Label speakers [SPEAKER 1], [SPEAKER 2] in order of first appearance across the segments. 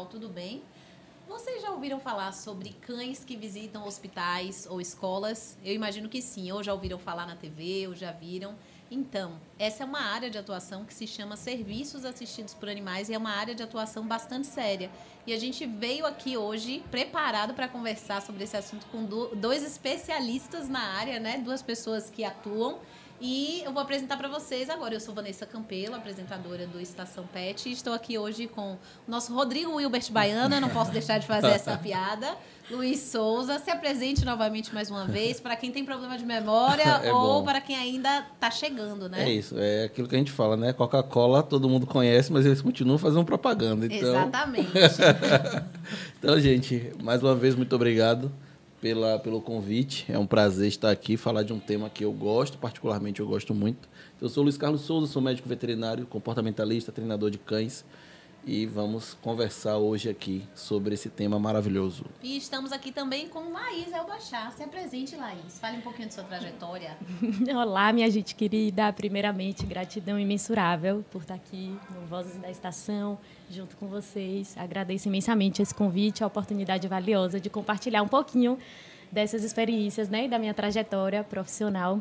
[SPEAKER 1] tudo bem? Vocês já ouviram falar sobre cães que visitam hospitais ou escolas? Eu imagino que sim, ou já ouviram falar na TV, ou já viram. Então, essa é uma área de atuação que se chama Serviços Assistidos por Animais e é uma área de atuação bastante séria. E a gente veio aqui hoje preparado para conversar sobre esse assunto com dois especialistas na área, né? Duas pessoas que atuam. E eu vou apresentar para vocês agora. Eu sou Vanessa Campelo, apresentadora do Estação Pet. E estou aqui hoje com o nosso Rodrigo Wilbert Baiano. Eu não posso deixar de fazer essa piada. Luiz Souza, se apresente novamente mais uma vez para quem tem problema de memória ou para quem ainda está chegando, né?
[SPEAKER 2] É isso, é aquilo que a gente fala, né? Coca-Cola todo mundo conhece, mas eles continuam fazendo propaganda. Então...
[SPEAKER 1] Exatamente.
[SPEAKER 2] Então, gente, mais uma vez, muito obrigado pelo convite. É um prazer estar aqui, falar de um tema que eu gosto, particularmente eu gosto muito. Eu sou o Luiz Carlos Souza, sou médico veterinário, comportamentalista, treinador de cães. E vamos conversar hoje aqui sobre esse tema maravilhoso.
[SPEAKER 1] E estamos aqui também com Laís Elbachar. Se apresente, Laís. Fale um pouquinho de sua trajetória.
[SPEAKER 3] Olá, minha gente querida. Primeiramente, gratidão imensurável por estar aqui no Vozes da Estação, junto com vocês. Agradeço imensamente esse convite, a oportunidade valiosa de compartilhar um pouquinho dessas experiências, né, e da minha trajetória profissional.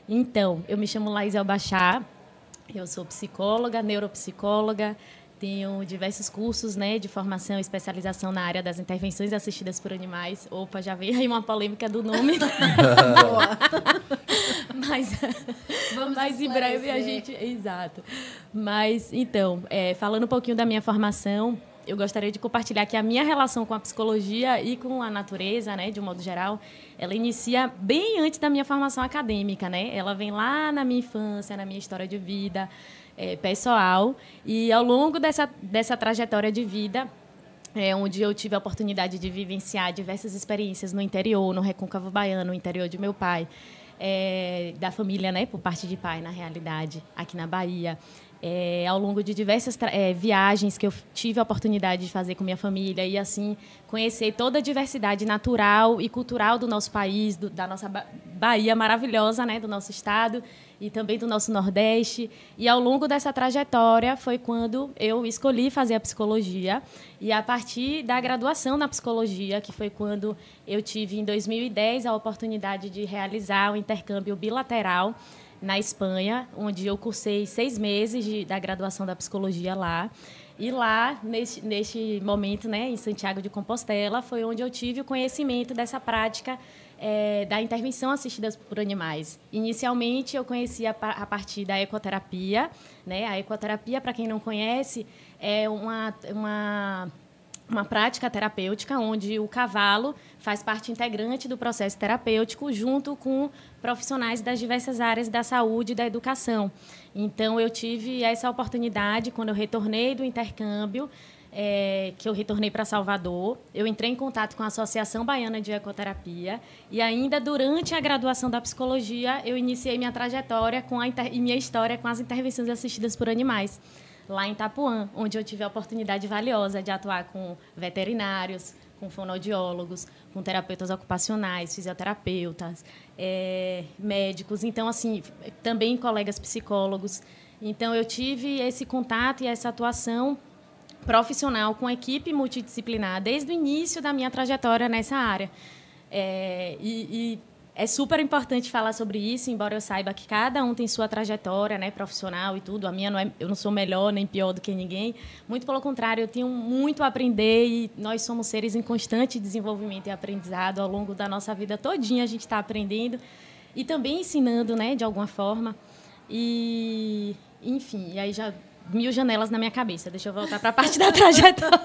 [SPEAKER 3] Então, eu me chamo Laís Elbachar, eu sou psicóloga, neuropsicóloga, tenho diversos cursos, né, de formação e especialização na área das intervenções assistidas por animais. Opa, já veio aí uma polêmica do nome. Mas em breve a gente... Exato. Mas, então, falando um pouquinho da minha formação, eu gostaria de compartilhar que a minha relação com a psicologia e com a natureza, né, de um modo geral, ela inicia bem antes da minha formação acadêmica, né? Ela vem lá na minha infância, na minha história de vida pessoal, e ao longo dessa trajetória de vida, onde eu tive a oportunidade de vivenciar diversas experiências no interior, no Recôncavo Baiano, no interior de meu pai, da família, né, por parte de pai, na realidade, aqui na Bahia. Ao longo de diversas viagens que eu tive a oportunidade de fazer com minha família e, assim, conhecer toda a diversidade natural e cultural do nosso país, da nossa Bahia maravilhosa, né, do nosso estado e também do nosso Nordeste. E, ao longo dessa trajetória, foi quando eu escolhi fazer a psicologia. E, a partir da graduação na psicologia, que foi quando eu tive, em 2010, a oportunidade de realizar um intercâmbio bilateral na Espanha, onde eu cursei 6 meses da graduação da psicologia lá. E lá, neste momento, né, em Santiago de Compostela, foi onde eu tive o conhecimento dessa prática da intervenção assistida por animais. Inicialmente, eu conhecia a partir da ecoterapia, né? A ecoterapia, para quem não conhece, é uma prática terapêutica onde o cavalo faz parte integrante do processo terapêutico junto com profissionais das diversas áreas da saúde e da educação. Então, eu tive essa oportunidade quando eu retornei do intercâmbio, que eu retornei para Salvador. Eu entrei em contato com a Associação Baiana de Ecoterapia e ainda durante a graduação da psicologia, eu iniciei minha trajetória e minha história com as intervenções assistidas por animais, lá em Itapuã, onde eu tive a oportunidade valiosa de atuar com veterinários, com fonoaudiólogos, com terapeutas ocupacionais, fisioterapeutas, médicos, então, assim, também colegas psicólogos. Então, eu tive esse contato e essa atuação profissional com equipe multidisciplinar desde o início da minha trajetória nessa área. É super importante falar sobre isso, embora eu saiba que cada um tem sua trajetória, né, profissional e tudo. A minha eu não sou melhor nem pior do que ninguém. Muito pelo contrário, eu tenho muito a aprender e nós somos seres em constante desenvolvimento e aprendizado. Ao longo da nossa vida todinha a gente está aprendendo e também ensinando, né, de alguma forma. E, enfim, e aí já 1000 janelas na minha cabeça. Deixa eu voltar para a parte da trajetória.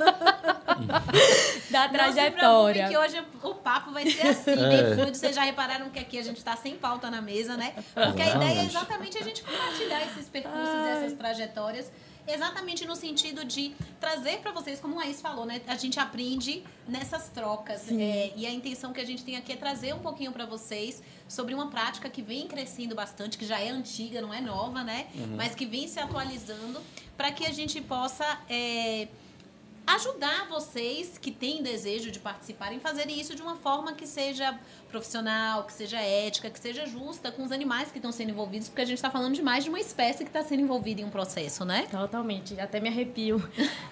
[SPEAKER 1] Não se preocupe que hoje o papo vai ser assim, bem fluido. Vocês já repararam que aqui a gente está sem pauta na mesa, né? Porque a ideia é exatamente a gente compartilhar esses percursos e essas trajetórias, exatamente no sentido de trazer para vocês, como a Laís falou, né? A gente aprende nessas trocas. E a intenção que a gente tem aqui é trazer um pouquinho para vocês sobre uma prática que vem crescendo bastante, que já é antiga, não é nova, né? Mas que vem se atualizando para que a gente possa ajudar vocês que têm desejo de participar em fazerem isso de uma forma que seja profissional, que seja ética, que seja justa com os animais que estão sendo envolvidos, porque a gente está falando de mais de uma espécie que está sendo envolvida em um processo, né?
[SPEAKER 3] Totalmente, até me arrepio.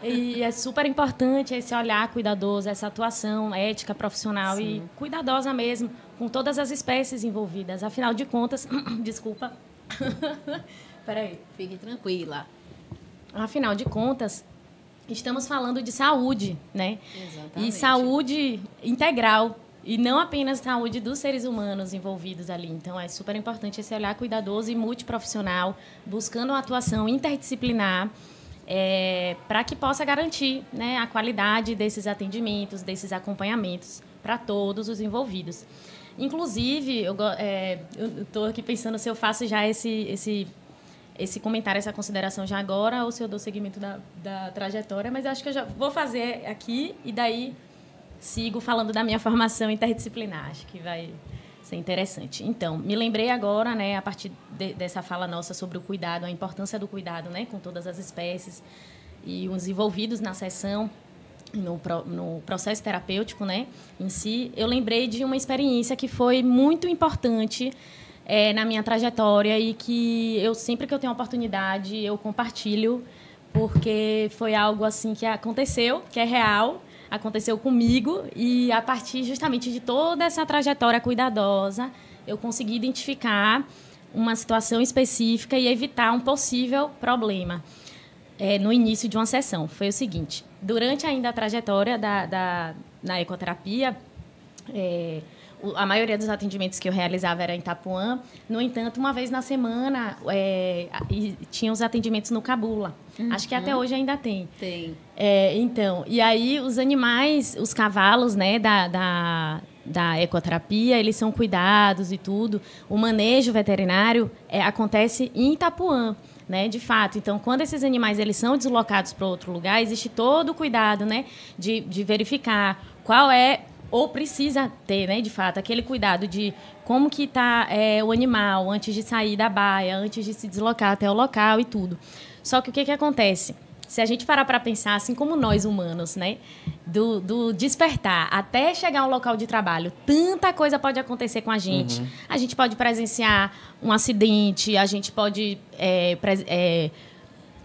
[SPEAKER 3] E é super importante esse olhar cuidadoso, essa atuação ética, profissional e cuidadosa mesmo, com todas as espécies envolvidas. Afinal de contas, desculpa. Peraí.
[SPEAKER 1] Fique tranquila.
[SPEAKER 3] Afinal de contas, estamos falando de saúde, né?
[SPEAKER 1] Exatamente.
[SPEAKER 3] E saúde integral, e não apenas saúde dos seres humanos envolvidos ali. Então, é super importante esse olhar cuidadoso e multiprofissional, buscando uma atuação interdisciplinar, para que possa garantir, né, a qualidade desses atendimentos, desses acompanhamentos para todos os envolvidos. Inclusive, eu estou aqui pensando se eu faço já esse comentário, essa consideração já agora, ou se eu dou seguimento da trajetória, mas eu acho que eu já vou fazer aqui e daí sigo falando da minha formação interdisciplinar. Acho que vai ser interessante. Então, me lembrei agora, né, a partir dessa fala nossa sobre o cuidado, a importância do cuidado, né, com todas as espécies e os envolvidos na sessão, no processo terapêutico, né, em si, eu lembrei de uma experiência que foi muito importante na minha trajetória e que eu, sempre que eu tenho oportunidade, eu compartilho, porque foi algo assim que aconteceu, que é real, aconteceu comigo, e a partir justamente de toda essa trajetória cuidadosa, eu consegui identificar uma situação específica e evitar um possível problema no início de uma sessão. Foi o seguinte: durante ainda a trajetória na ecoterapia, a maioria dos atendimentos que eu realizava era em Itapuã. No entanto, uma vez na semana, tinha os atendimentos no Cabula. Acho que até hoje ainda tem.
[SPEAKER 1] Tem.
[SPEAKER 3] Então, e aí os animais, os cavalos, né, da ecoterapia, eles são cuidados e tudo. O manejo veterinário acontece em Itapuã, né, de fato. Então, quando esses animais eles são deslocados para outro lugar, existe todo o cuidado, né, de verificar qual ou precisa ter, né, de fato, aquele cuidado de como que está o animal antes de sair da baia, antes de se deslocar até o local e tudo. Só que o que acontece? Se a gente parar para pensar, assim como nós humanos, né, do despertar até chegar ao local de trabalho, tanta coisa pode acontecer com a gente. Uhum. A gente pode presenciar um acidente, a gente pode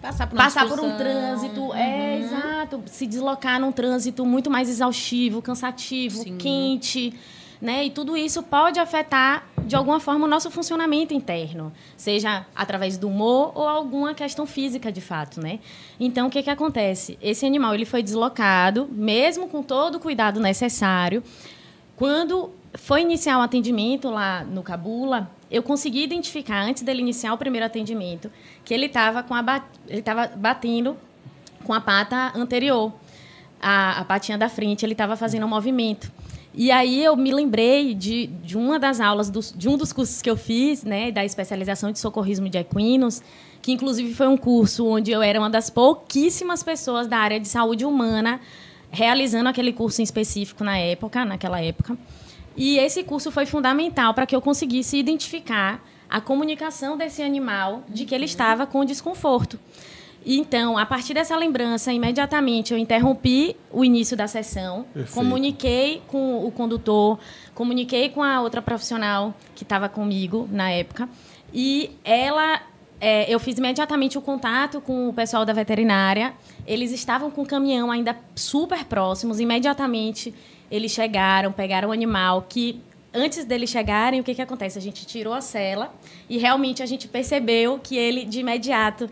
[SPEAKER 3] passar por um trânsito, exato, se deslocar num trânsito muito mais exaustivo, cansativo, quente, né? E tudo isso pode afetar, de alguma forma, o nosso funcionamento interno, seja através do humor ou alguma questão física, de fato, né? Então, o que acontece? Esse animal ele foi deslocado, mesmo com todo o cuidado necessário. Quando foi iniciar o atendimento lá no Cabula, eu consegui identificar, antes dele iniciar o primeiro atendimento, que ele estava batendo com a pata anterior, a patinha da frente, ele estava fazendo um movimento. E aí eu me lembrei de uma das aulas, de um dos cursos que eu fiz, né, da especialização de socorrismo de equinos, que inclusive foi um curso onde eu era uma das pouquíssimas pessoas da área de saúde humana realizando aquele curso em específico naquela época. E esse curso foi fundamental para que eu conseguisse identificar a comunicação desse animal de que ele estava com desconforto. Então, a partir dessa lembrança, imediatamente eu interrompi o início da sessão, comuniquei com o condutor, comuniquei com a outra profissional que estava comigo na época, e eu fiz imediatamente o contato com o pessoal da veterinária. Eles estavam com o caminhão ainda super próximos, imediatamente eles chegaram, pegaram o animal, que antes deles chegarem, o que acontece? A gente tirou a sela e realmente a gente percebeu que ele, de imediato,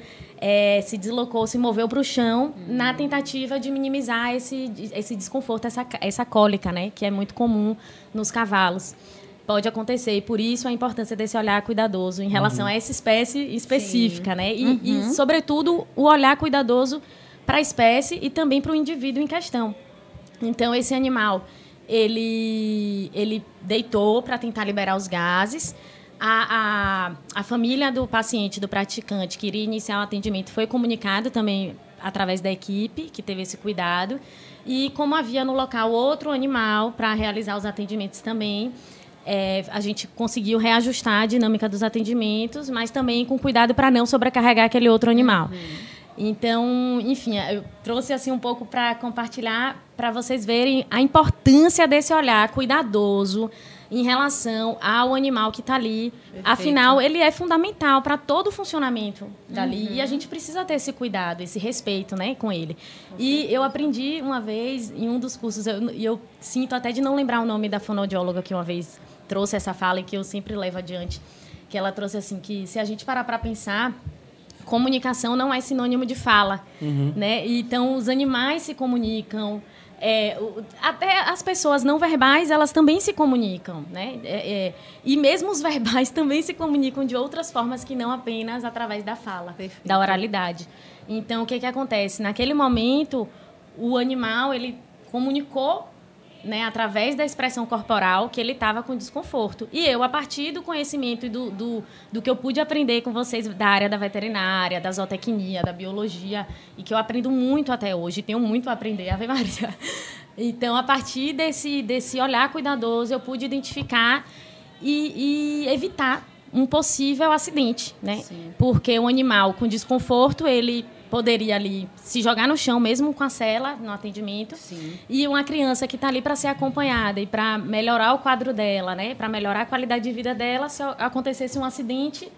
[SPEAKER 3] se deslocou, se moveu para o chão, na tentativa de minimizar esse desconforto, essa cólica, né, que é muito comum nos cavalos. Pode acontecer, e por isso a importância desse olhar cuidadoso em relação a essa espécie específica, né? E, sobretudo, o olhar cuidadoso para a espécie e também para o indivíduo em questão. Então, esse animal, ele deitou para tentar liberar os gases. A família do paciente, do praticante, que iria iniciar o atendimento, foi comunicado também através da equipe, que teve esse cuidado. E como havia no local outro animal para realizar os atendimentos também, a gente conseguiu reajustar a dinâmica dos atendimentos, mas também com cuidado para não sobrecarregar aquele outro animal. Então, enfim, eu trouxe assim um pouco para compartilhar, para vocês verem a importância desse olhar cuidadoso em relação ao animal que está ali. Perfeito. Afinal, ele é fundamental para todo o funcionamento dali. E a gente precisa ter esse cuidado, esse respeito, né, com ele. E eu aprendi uma vez, em um dos cursos, e eu sinto até de não lembrar o nome da fonoaudióloga que uma vez trouxe essa fala e que eu sempre levo adiante, que ela trouxe assim, que se a gente parar para pensar, comunicação não é sinônimo de fala, né? Então, os animais se comunicam, até as pessoas não verbais, elas também se comunicam, né? E mesmo os verbais também se comunicam de outras formas que não apenas através da fala, perfeito, da oralidade. Então, o que acontece? Naquele momento, o animal, ele comunicou, né, através da expressão corporal, que ele estava com desconforto. E eu, a partir do conhecimento e do que eu pude aprender com vocês da área da veterinária, da zootecnia, da biologia, e que eu aprendo muito até hoje, tenho muito a aprender, Ave Maria. Então, a partir desse olhar cuidadoso, eu pude identificar e evitar um possível acidente, né? Sim. Porque um animal com desconforto, ele poderia ali se jogar no chão, mesmo com a cela, no atendimento. Sim. E uma criança que está ali para ser acompanhada e para melhorar o quadro dela, né? Para melhorar a qualidade de vida dela, se acontecesse um acidente,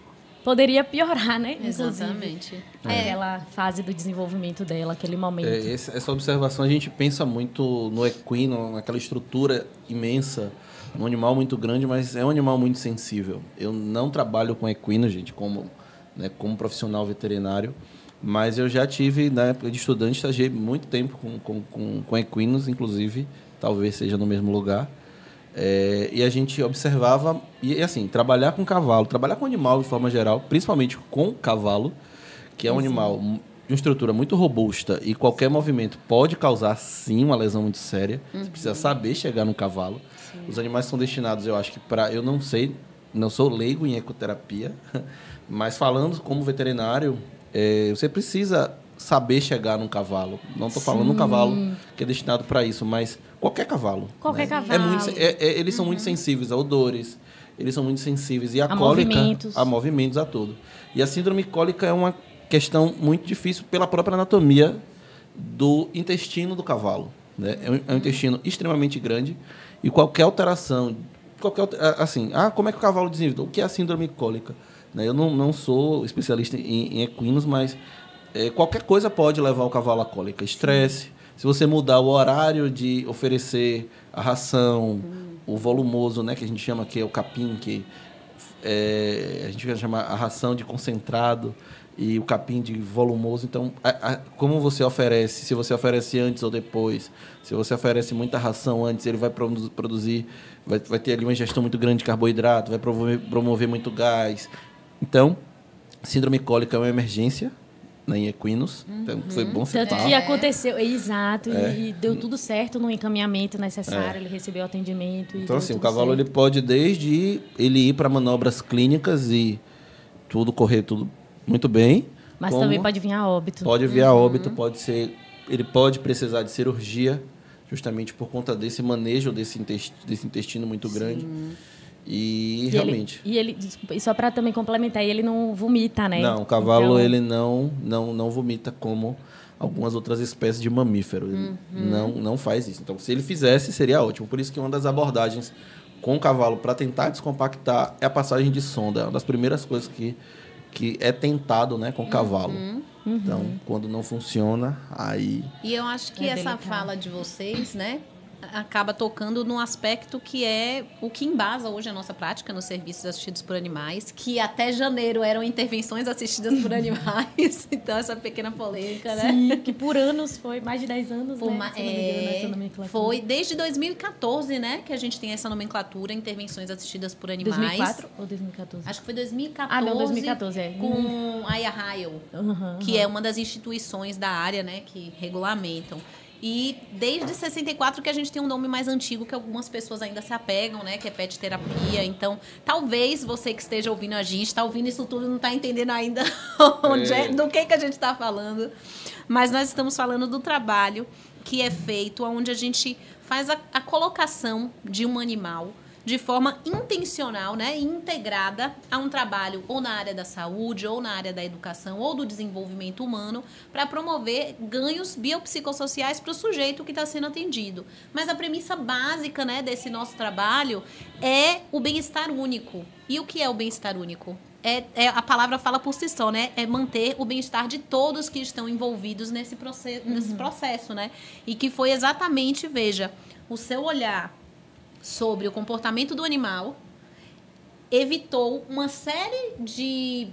[SPEAKER 3] poderia piorar, né?
[SPEAKER 1] Exatamente.
[SPEAKER 3] Aquela fase do desenvolvimento dela, aquele momento.
[SPEAKER 2] Essa observação, a gente pensa muito no equino, naquela estrutura imensa, um animal muito grande, mas é um animal muito sensível. Eu não trabalho com equino, gente, como profissional veterinário, mas eu já tive, na época de estudante, estagiei muito tempo com equinos, inclusive, talvez seja no mesmo lugar. E a gente observava, e assim, trabalhar com cavalo, trabalhar com animal de forma geral, principalmente com cavalo, que é um animal de uma estrutura muito robusta e qualquer movimento pode causar, sim, uma lesão muito séria. Você precisa saber chegar no cavalo. Sim. Os animais são destinados, eu acho que eu não sei, não sou leigo em ecoterapia, mas falando como veterinário, você precisa saber chegar num cavalo. Não estou falando um cavalo que é destinado para isso, mas qualquer cavalo.
[SPEAKER 3] Qualquer cavalo.
[SPEAKER 2] Eles são muito sensíveis a odores, eles são muito sensíveis e a cólica, a movimentos, a tudo. E a síndrome cólica é uma questão muito difícil pela própria anatomia do intestino do cavalo, né? É um intestino extremamente grande e qualquer alteração, como é que o cavalo desenvolve? O que é a síndrome cólica? Eu não sou especialista em equinos, mas qualquer coisa pode levar o cavalo à cólica. Estresse, se você mudar o horário de oferecer a ração, o volumoso, né, que a gente chama que é o capim, que a gente vai chamar a ração de concentrado e o capim de volumoso. Então, como você oferece, se você oferece antes ou depois, se você oferece muita ração antes, ele vai produzir, vai ter ali uma ingestão muito grande de carboidrato, vai promover muito gás. Então, síndrome cólica é uma emergência, né, em equinos. Então, foi bom citar.
[SPEAKER 3] Tanto que aconteceu, exato, e deu tudo certo no encaminhamento necessário, ele recebeu atendimento.
[SPEAKER 2] Então, assim, o cavalo ele pode desde ele ir para manobras clínicas e correr tudo muito bem.
[SPEAKER 3] Mas também pode vir a óbito.
[SPEAKER 2] Pode vir a óbito, ele pode precisar de cirurgia, justamente por conta desse manejo desse intestino muito grande. E realmente.
[SPEAKER 3] E só para também complementar, ele não vomita, né?
[SPEAKER 2] Não, o cavalo ele não vomita como algumas outras espécies de mamífero. Ele não faz isso. Então, se ele fizesse, seria ótimo. Por isso que uma das abordagens com o cavalo para tentar descompactar é a passagem de sonda. É uma das primeiras coisas que é tentado, né, com o cavalo. Então, quando não funciona, aí...
[SPEAKER 1] E eu acho que essa fala de vocês, né, acaba tocando num aspecto que é o que embasa hoje a nossa prática nos serviços assistidos por animais, que até janeiro eram intervenções assistidas por animais. Então, essa pequena polêmica, né?
[SPEAKER 3] Sim, que por anos foi, mais de 10 anos,
[SPEAKER 1] foi desde 2014, né, que a gente tem essa nomenclatura, intervenções assistidas por animais.
[SPEAKER 3] 2004 ou 2014?
[SPEAKER 1] Acho que foi 2014.
[SPEAKER 3] Não, 2014,
[SPEAKER 1] com a IAHAIL, que é uma das instituições da área, né, que regulamentam. E desde 64 que a gente tem um nome mais antigo que algumas pessoas ainda se apegam, né? Que é pet terapia. Então, talvez você que esteja ouvindo a gente, está ouvindo isso tudo, não está entendendo ainda do que a gente está falando. Mas nós estamos falando do trabalho que é feito onde a gente faz a colocação de um animal de forma intencional, né, integrada a um trabalho ou na área da saúde, ou na área da educação, ou do desenvolvimento humano, para promover ganhos biopsicossociais para o sujeito que está sendo atendido. Mas a premissa básica, né, desse nosso trabalho é o bem-estar único. E o que é o bem-estar único? A palavra fala por si só, né? É manter o bem-estar de todos que estão envolvidos nesse processo, né? E que foi exatamente, veja, o seu olhar sobre o comportamento do animal evitou uma série de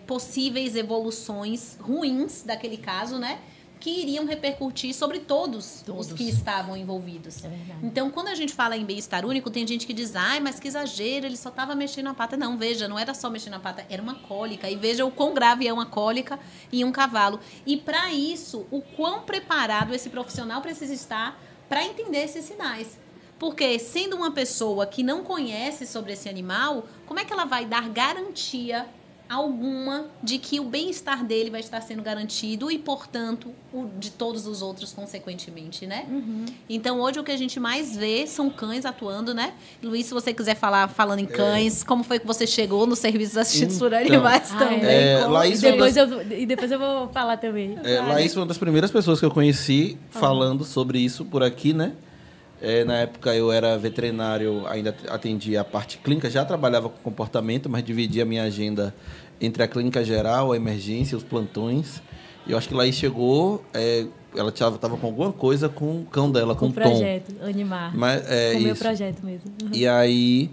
[SPEAKER 1] possíveis evoluções ruins daquele caso, né? Que iriam repercutir sobre todos os que estavam envolvidos.
[SPEAKER 3] É verdade.
[SPEAKER 1] Então, quando a gente fala em bem-estar único, tem gente que diz, ai, mas que exagero, ele só estava mexendo a pata. Não, veja, não era só mexer na pata, era uma cólica. E veja o quão grave é uma cólica em um cavalo. E, para isso, o quão preparado esse profissional precisa estar para entender esses sinais. Porque, sendo uma pessoa que não conhece sobre esse animal, como é que ela vai dar garantia alguma de que o bem-estar dele vai estar sendo garantido e, portanto, o de todos os outros, consequentemente, né? Uhum. Então, hoje, o que a gente mais vê são cães atuando, né? Luiz, se você quiser falando em cães, como foi que você chegou no serviço assistentes por animais também?
[SPEAKER 2] Laís,
[SPEAKER 3] e depois eu vou falar também.
[SPEAKER 2] Laís foi uma das primeiras pessoas que eu conheci falando sobre isso por aqui, né? Na época eu era veterinário, ainda atendia a parte clínica, já trabalhava com comportamento, mas dividia a minha agenda entre a clínica geral, a emergência, os plantões. E eu acho que Laís chegou, ela estava com alguma coisa com o cão dela, com o Tom.
[SPEAKER 3] Com o projeto, Animar.
[SPEAKER 2] Mas,
[SPEAKER 3] com o meu projeto mesmo. Uhum.
[SPEAKER 2] E aí,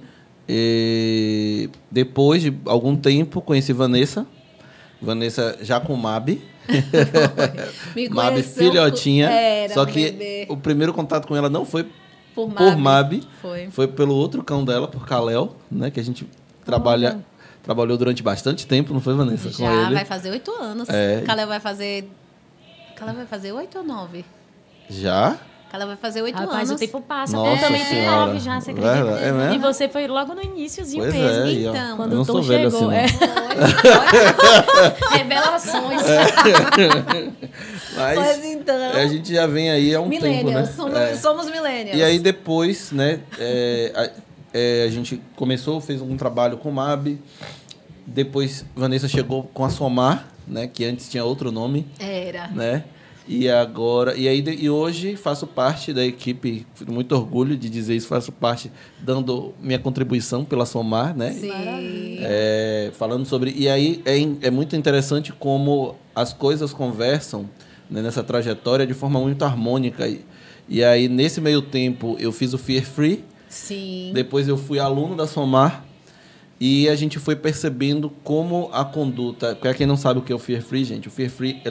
[SPEAKER 2] depois de algum tempo, conheci Vanessa já com Mabi. Mabi filhotinha. Só que o primeiro contato com ela não foi por Mabi. Foi pelo outro cão dela, por Kalel, né? Que a gente trabalhou durante bastante tempo, não foi, Vanessa?
[SPEAKER 1] Já,
[SPEAKER 2] com ele.
[SPEAKER 1] Vai fazer 8 anos. Kalel vai fazer 8 ou 9?
[SPEAKER 2] Já?
[SPEAKER 1] Ela vai fazer 8 anos.
[SPEAKER 3] Mas o tempo passa.
[SPEAKER 2] Nossa,
[SPEAKER 3] eu também tenho 9 já, você acredita?
[SPEAKER 2] É mesmo?
[SPEAKER 3] E você foi logo no iníciozinho
[SPEAKER 2] pois
[SPEAKER 3] mesmo.
[SPEAKER 1] Então,
[SPEAKER 3] quando
[SPEAKER 2] eu não
[SPEAKER 3] o Tom
[SPEAKER 2] sou velho
[SPEAKER 3] chegou.
[SPEAKER 2] assim,
[SPEAKER 3] Revelações.
[SPEAKER 2] Mas
[SPEAKER 1] então,
[SPEAKER 2] a gente já vem aí há um tempo, né?
[SPEAKER 1] Somos millennials.
[SPEAKER 2] E aí depois, né, a gente fez um trabalho com o MAB. Depois Vanessa chegou com a Somar, né, que antes tinha outro nome.
[SPEAKER 1] Era.
[SPEAKER 2] Né? E hoje faço parte da equipe, com muito orgulho de dizer isso, faço parte, dando minha contribuição pela Somar, né?
[SPEAKER 1] Sim.
[SPEAKER 2] Falando sobre... E aí é muito interessante como as coisas conversam, né, nessa trajetória de forma muito harmônica. E aí, nesse meio tempo, eu fiz o Fear Free.
[SPEAKER 1] Sim.
[SPEAKER 2] Depois eu fui aluno da Somar. E a gente foi percebendo como a conduta... Para quem não sabe o que é o Fear Free, gente, o Fear Free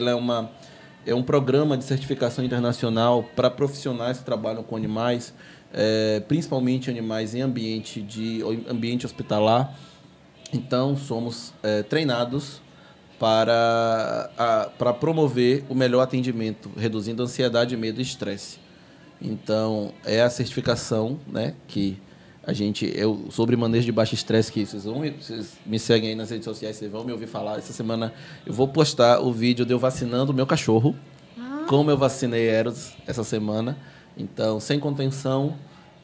[SPEAKER 2] é um programa de certificação internacional para profissionais que trabalham com animais, principalmente animais em ambiente hospitalar. Então, somos treinados para promover o melhor atendimento, reduzindo ansiedade, medo e estresse. Então, é a certificação, né, que sobre manejo de baixo estresse, que vocês me seguem aí nas redes sociais, vocês vão me ouvir falar. Essa semana eu vou postar o vídeo de eu vacinando o meu cachorro, como eu vacinei Eros essa semana. Então, sem contenção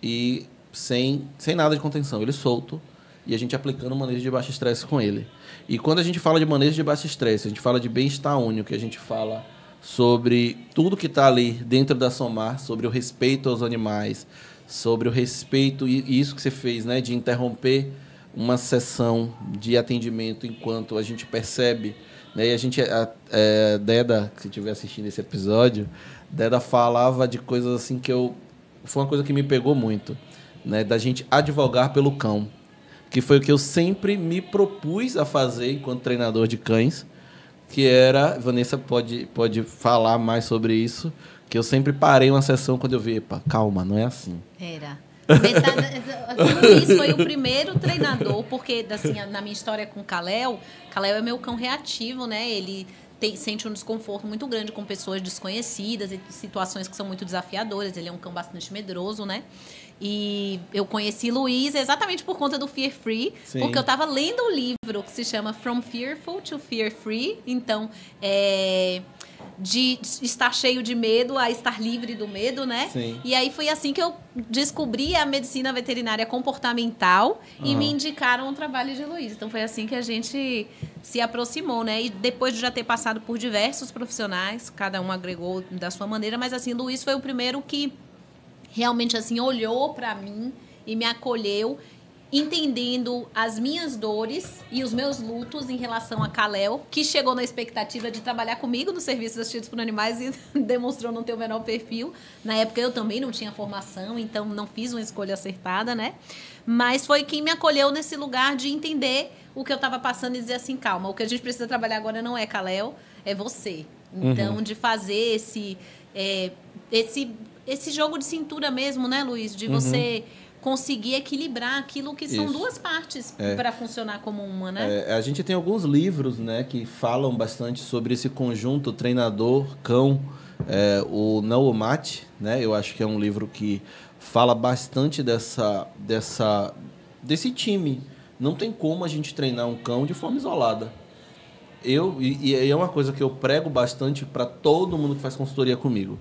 [SPEAKER 2] e sem nada de contenção, ele solto, e a gente aplicando o manejo de baixo estresse com ele. E quando a gente fala de manejo de baixo estresse, a gente fala de bem-estar único, a gente fala sobre tudo que está ali dentro da Somar, sobre o respeito aos animais, sobre o respeito, e isso que você fez, né, de interromper uma sessão de atendimento enquanto a gente percebe, né, e a gente, Deda, se estiver assistindo esse episódio, Deda falava de coisas assim foi uma coisa que me pegou muito, né, da gente advogar pelo cão, que foi o que eu sempre me propus a fazer enquanto treinador de cães, que era, Vanessa pode falar mais sobre isso, que eu sempre parei uma sessão quando eu vi, epa, calma, não é assim.
[SPEAKER 1] Era. O Luiz foi o primeiro treinador, porque assim, na minha história com o Kalel é meu cão reativo, né? Ele sente um desconforto muito grande com pessoas desconhecidas e situações que são muito desafiadoras. Ele é um cão bastante medroso, né? E eu conheci Luiz exatamente por conta do Fear Free, Sim. porque eu estava lendo um livro que se chama From Fearful to Fear Free. Então, de estar cheio de medo a estar livre do medo, né?
[SPEAKER 2] Sim.
[SPEAKER 1] E aí foi assim que eu descobri a medicina veterinária comportamental e me indicaram o trabalho de Luiz. Então foi assim que a gente se aproximou, né? E depois de já ter passado por diversos profissionais, cada um agregou da sua maneira, mas assim, Luiz foi o primeiro que realmente assim olhou para mim e me acolheu, entendendo as minhas dores e os meus lutos em relação a Kalel, que chegou na expectativa de trabalhar comigo no serviço assistidos por animais e demonstrou não ter o menor perfil. Na época eu também não tinha formação, então não fiz uma escolha acertada, né? Mas foi quem me acolheu nesse lugar de entender o que eu estava passando e dizer assim, calma, o que a gente precisa trabalhar agora não é Kalel, é você. Então, de fazer esse jogo de cintura mesmo, né, Luiz? De você conseguir equilibrar aquilo que são duas partes para funcionar como uma, né?
[SPEAKER 2] A gente tem alguns livros, né, que falam bastante sobre esse conjunto treinador-cão, o Não o Mate, né? Eu acho que é um livro que fala bastante desse time. Não tem como a gente treinar um cão de forma isolada. E é uma coisa que eu prego bastante para todo mundo que faz consultoria comigo.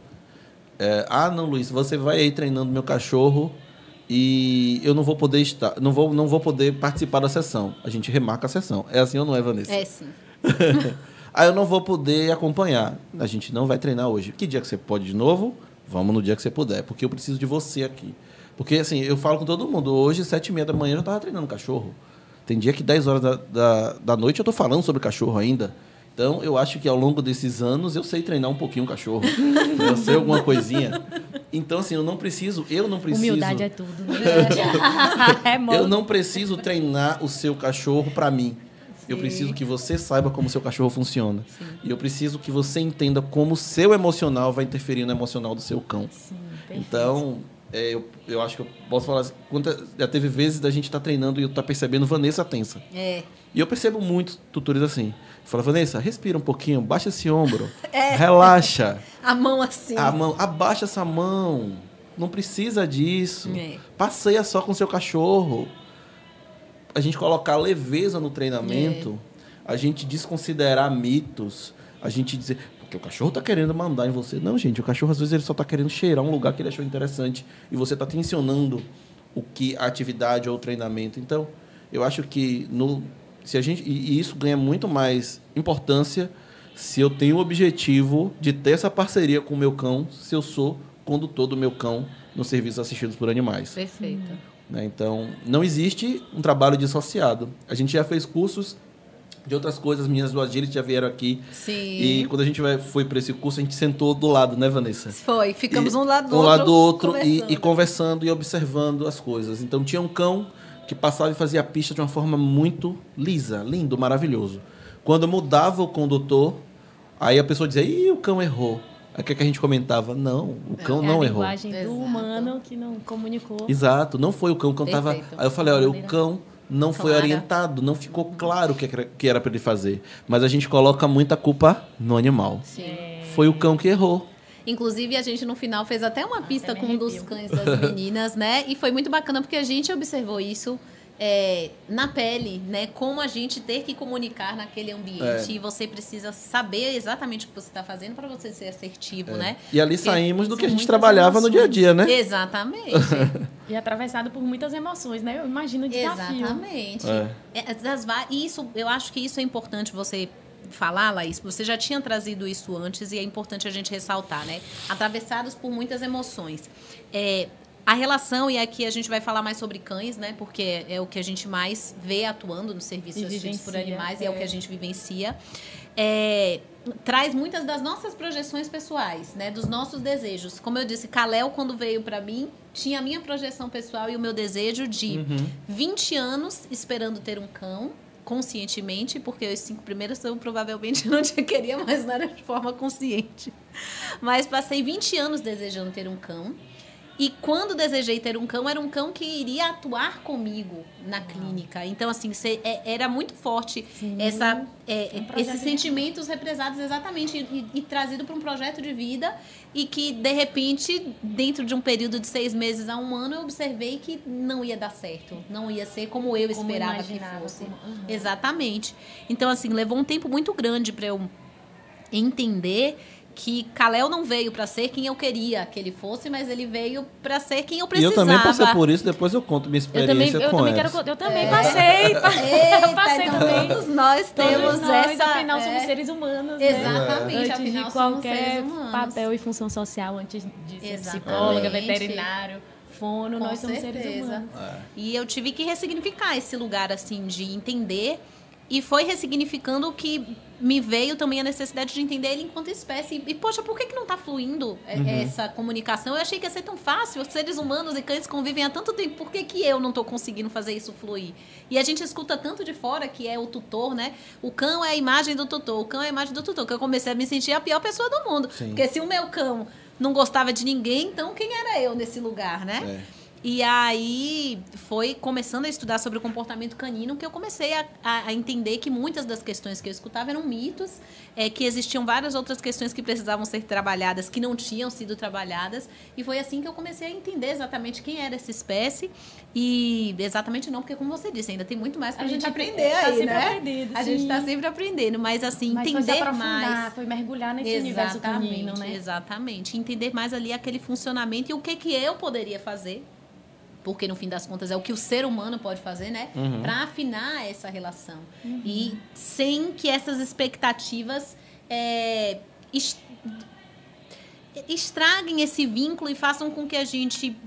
[SPEAKER 2] Não, Luiz, você vai aí treinando meu cachorro e eu não vou poder não vou poder participar da sessão. A gente remarca a sessão. É assim ou não é, Vanessa?
[SPEAKER 1] É sim.
[SPEAKER 2] Eu não vou poder acompanhar. A gente não vai treinar hoje. Que dia que você pode de novo? Vamos no dia que você puder, porque eu preciso de você aqui. Porque, assim, eu falo com todo mundo. Hoje, 7h30 da manhã, eu já estava treinando cachorro. Tem dia que 10 horas da noite eu estou falando sobre cachorro ainda. Então, eu acho que ao longo desses anos eu sei treinar um pouquinho o cachorro. Eu sei alguma coisinha. Então, assim, eu não preciso...
[SPEAKER 3] Humildade é tudo. Né?
[SPEAKER 2] Eu não preciso treinar o seu cachorro para mim. Sim. Eu preciso que você saiba como o seu cachorro funciona. Sim. E eu preciso que você entenda como o seu emocional vai interferir no emocional do seu cão.
[SPEAKER 3] Sim,
[SPEAKER 2] então, eu acho que eu posso falar... Já teve vezes da gente estar treinando e eu estar percebendo Vanessa tensa. E eu percebo muitos tutores assim. Fala, Vanessa, respira um pouquinho, baixa esse ombro, relaxa.
[SPEAKER 1] A mão assim.
[SPEAKER 2] Abaixa essa mão. Não precisa disso. Passeia só com seu cachorro. A gente colocar leveza no treinamento, a gente desconsiderar mitos, a gente dizer... Porque o cachorro está querendo mandar em você. Não, gente, o cachorro às vezes ele só está querendo cheirar um lugar que ele achou interessante e você está tensionando a atividade ou o treinamento. Então, eu acho que e isso ganha muito mais importância se eu tenho o objetivo de ter essa parceria com o meu cão, se eu sou condutor do meu cão no serviço assistidos por animais.
[SPEAKER 1] Perfeito.
[SPEAKER 2] Então, não existe um trabalho dissociado. A gente já fez cursos de outras coisas, meninas do Agility já vieram aqui.
[SPEAKER 1] Sim.
[SPEAKER 2] E quando a gente foi para esse curso, a gente sentou do lado, né, Vanessa?
[SPEAKER 1] Foi, ficamos um lado do
[SPEAKER 2] outro e conversando e observando as coisas. Então, tinha um cão que passava e fazia a pista de uma forma muito lisa, lindo, maravilhoso. Quando mudava o condutor, aí a pessoa dizia, o cão errou. Aí o que a gente comentava? Não, o cão não errou.
[SPEAKER 3] É a linguagem do humano que não comunicou.
[SPEAKER 2] Exato, não foi o cão estava... Aí eu falei, olha, o cão não foi orientado, não ficou claro o que era para ele fazer. Mas a gente coloca muita culpa no animal.
[SPEAKER 1] Sim.
[SPEAKER 2] Foi o cão que errou.
[SPEAKER 1] Inclusive, a gente, no final, fez até uma pista com um dos cães das meninas, né? E foi muito bacana, porque a gente observou isso na pele, né? Como a gente ter que comunicar naquele ambiente. E você precisa saber exatamente o que você está fazendo para você ser assertivo, né?
[SPEAKER 2] E ali saímos do que a gente trabalhava no dia a dia, né?
[SPEAKER 1] Exatamente.
[SPEAKER 3] E atravessado por muitas emoções, né? Eu imagino o desafio.
[SPEAKER 1] Exatamente. Eu acho que isso é importante você falar, Laís, você já tinha trazido isso antes e é importante a gente ressaltar, né? Atravessados por muitas emoções. A relação, e aqui a gente vai falar mais sobre cães, né? Porque é o que a gente mais vê atuando no serviço assistidos por animais e é o que a gente vivencia. Traz muitas das nossas projeções pessoais, né? Dos nossos desejos. Como eu disse, Kalel, quando veio para mim, tinha a minha projeção pessoal e o meu desejo de 20 anos esperando ter um cão, conscientemente, porque os 5 primeiros eu provavelmente não queria, mas não era de forma consciente. Mas passei 20 anos desejando ter um cão. E quando desejei ter um cão, era um cão que iria atuar comigo na clínica. Então, assim, era muito forte esses sentimentos represados exatamente e trazido para um projeto de vida e que, de repente, dentro de um período de 6 meses a 1 ano, eu observei que não ia dar certo. Não ia ser como eu esperava que fosse. Exatamente. Então, assim, levou um tempo muito grande para eu entender que Kalel não veio para ser quem eu queria que ele fosse, mas ele veio para ser quem eu
[SPEAKER 2] E
[SPEAKER 1] precisava.
[SPEAKER 2] eu também passei por isso, depois eu conto minha experiência com Eros.
[SPEAKER 3] Eu também passei.
[SPEAKER 1] Eita,
[SPEAKER 3] Eu passei
[SPEAKER 1] então
[SPEAKER 3] também.
[SPEAKER 1] Todos nós temos
[SPEAKER 3] nós,
[SPEAKER 1] essa...
[SPEAKER 3] afinal, somos seres humanos, né?
[SPEAKER 1] Exatamente,
[SPEAKER 3] Antes
[SPEAKER 1] afinal,
[SPEAKER 3] de
[SPEAKER 1] somos seres
[SPEAKER 3] qualquer
[SPEAKER 1] humanos.
[SPEAKER 3] papel e função social, antes de ser
[SPEAKER 1] Exatamente.
[SPEAKER 3] psicóloga, veterinário, fono,
[SPEAKER 1] Com
[SPEAKER 3] nós somos seres
[SPEAKER 1] certeza.
[SPEAKER 3] humanos.
[SPEAKER 1] E eu tive que ressignificar esse lugar, assim, de entender. E foi ressignificando que me veio também a necessidade de entender ele enquanto espécie. E, poxa, por que não está fluindo essa comunicação? Eu achei que ia ser tão fácil. Os seres humanos e cães convivem há tanto tempo. Por que eu não estou conseguindo fazer isso fluir? E a gente escuta tanto de fora, que é o tutor, né? O cão é a imagem do tutor. O cão é a imagem do tutor. Que eu comecei a me sentir a pior pessoa do mundo.
[SPEAKER 2] Sim.
[SPEAKER 1] Porque se o meu cão não gostava de ninguém, então quem era eu nesse lugar, né?
[SPEAKER 2] É.
[SPEAKER 1] E aí foi começando a estudar sobre o comportamento canino que eu comecei a entender que muitas das questões que eu escutava eram mitos, que existiam várias outras questões que precisavam ser trabalhadas, que não tinham sido trabalhadas. E foi assim que eu comecei a entender exatamente quem era essa espécie. E exatamente não, porque como você disse, ainda tem muito mais pra gente aprender
[SPEAKER 3] tá
[SPEAKER 1] aí,
[SPEAKER 3] sempre
[SPEAKER 1] né?
[SPEAKER 3] aprendendo,
[SPEAKER 1] A gente tá sempre aprendendo, mas assim,
[SPEAKER 3] Mas foi se
[SPEAKER 1] entender
[SPEAKER 3] aprofundar,
[SPEAKER 1] mais.
[SPEAKER 3] foi mergulhar nesse universo canino, né?
[SPEAKER 1] Exatamente. Entender mais ali aquele funcionamento e o que eu poderia fazer. Porque, no fim das contas, é o que o ser humano pode fazer, né? Para afinar essa relação. E sem que essas expectativas estraguem esse vínculo e façam com que a gente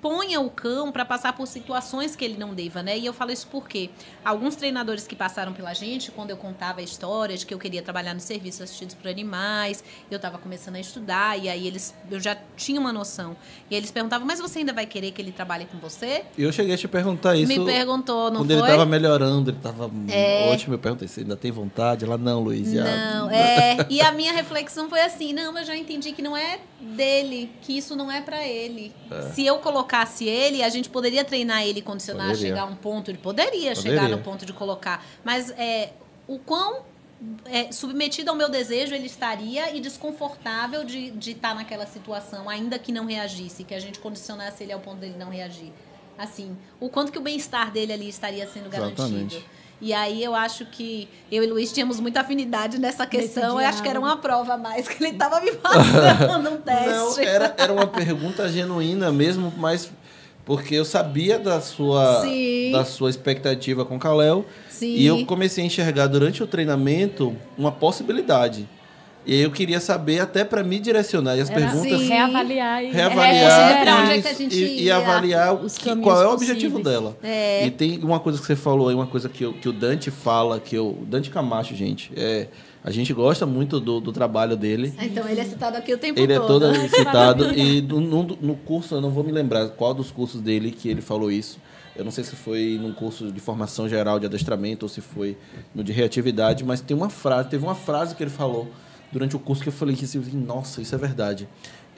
[SPEAKER 1] ponha o cão para passar por situações que ele não deva, né? E eu falo isso porque alguns treinadores que passaram pela gente, quando eu contava a história de que eu queria trabalhar nos serviços assistidos por animais, eu estava começando a estudar, e aí eu já tinha uma noção. E eles perguntavam, mas você ainda vai querer que ele trabalhe com você?
[SPEAKER 2] Eu cheguei a te perguntar isso.
[SPEAKER 1] Me perguntou, não
[SPEAKER 2] quando
[SPEAKER 1] foi?
[SPEAKER 2] ele estava melhorando, ele estava ótimo. Eu perguntei, você ainda tem vontade? Ela, não, Luiz.
[SPEAKER 1] Não, e a minha reflexão foi assim, não, eu já entendi que não é dele, que isso não é para ele. Se eu colocasse ele, a gente poderia treinar ele e condicionar a chegar a um ponto, ele poderia chegar no ponto de colocar, mas o quão submetido ao meu desejo ele estaria e desconfortável de estar naquela situação, ainda que não reagisse, que a gente condicionasse ele ao ponto dele não reagir. Assim, o quanto que o bem-estar dele ali estaria sendo garantido.
[SPEAKER 2] Exatamente.
[SPEAKER 1] E aí eu acho que eu e Luiz tínhamos muita afinidade nessa questão. Eu acho que era uma prova a mais que ele estava me passando, um teste.
[SPEAKER 2] Não, era uma pergunta genuína mesmo, mas porque eu sabia da sua expectativa com Kalel.
[SPEAKER 1] Sim.
[SPEAKER 2] E eu comecei a enxergar durante o treinamento uma possibilidade. E aí eu queria saber, até para me direcionar, e as perguntas...
[SPEAKER 3] Reavaliar
[SPEAKER 2] e avaliar qual é o objetivo dela.
[SPEAKER 1] É.
[SPEAKER 2] E tem uma coisa que você falou aí, uma coisa que o Dante fala, o Dante Camacho, gente, a gente gosta muito do trabalho dele.
[SPEAKER 1] Então ele é citado aqui o tempo todo.
[SPEAKER 2] Ele é todo citado. E no curso, eu não vou me lembrar qual dos cursos dele que ele falou isso. Eu não sei se foi num curso de formação geral de adestramento ou se foi no de reatividade, mas teve uma frase que ele falou durante o curso que eu falei que assim, nossa, isso é verdade.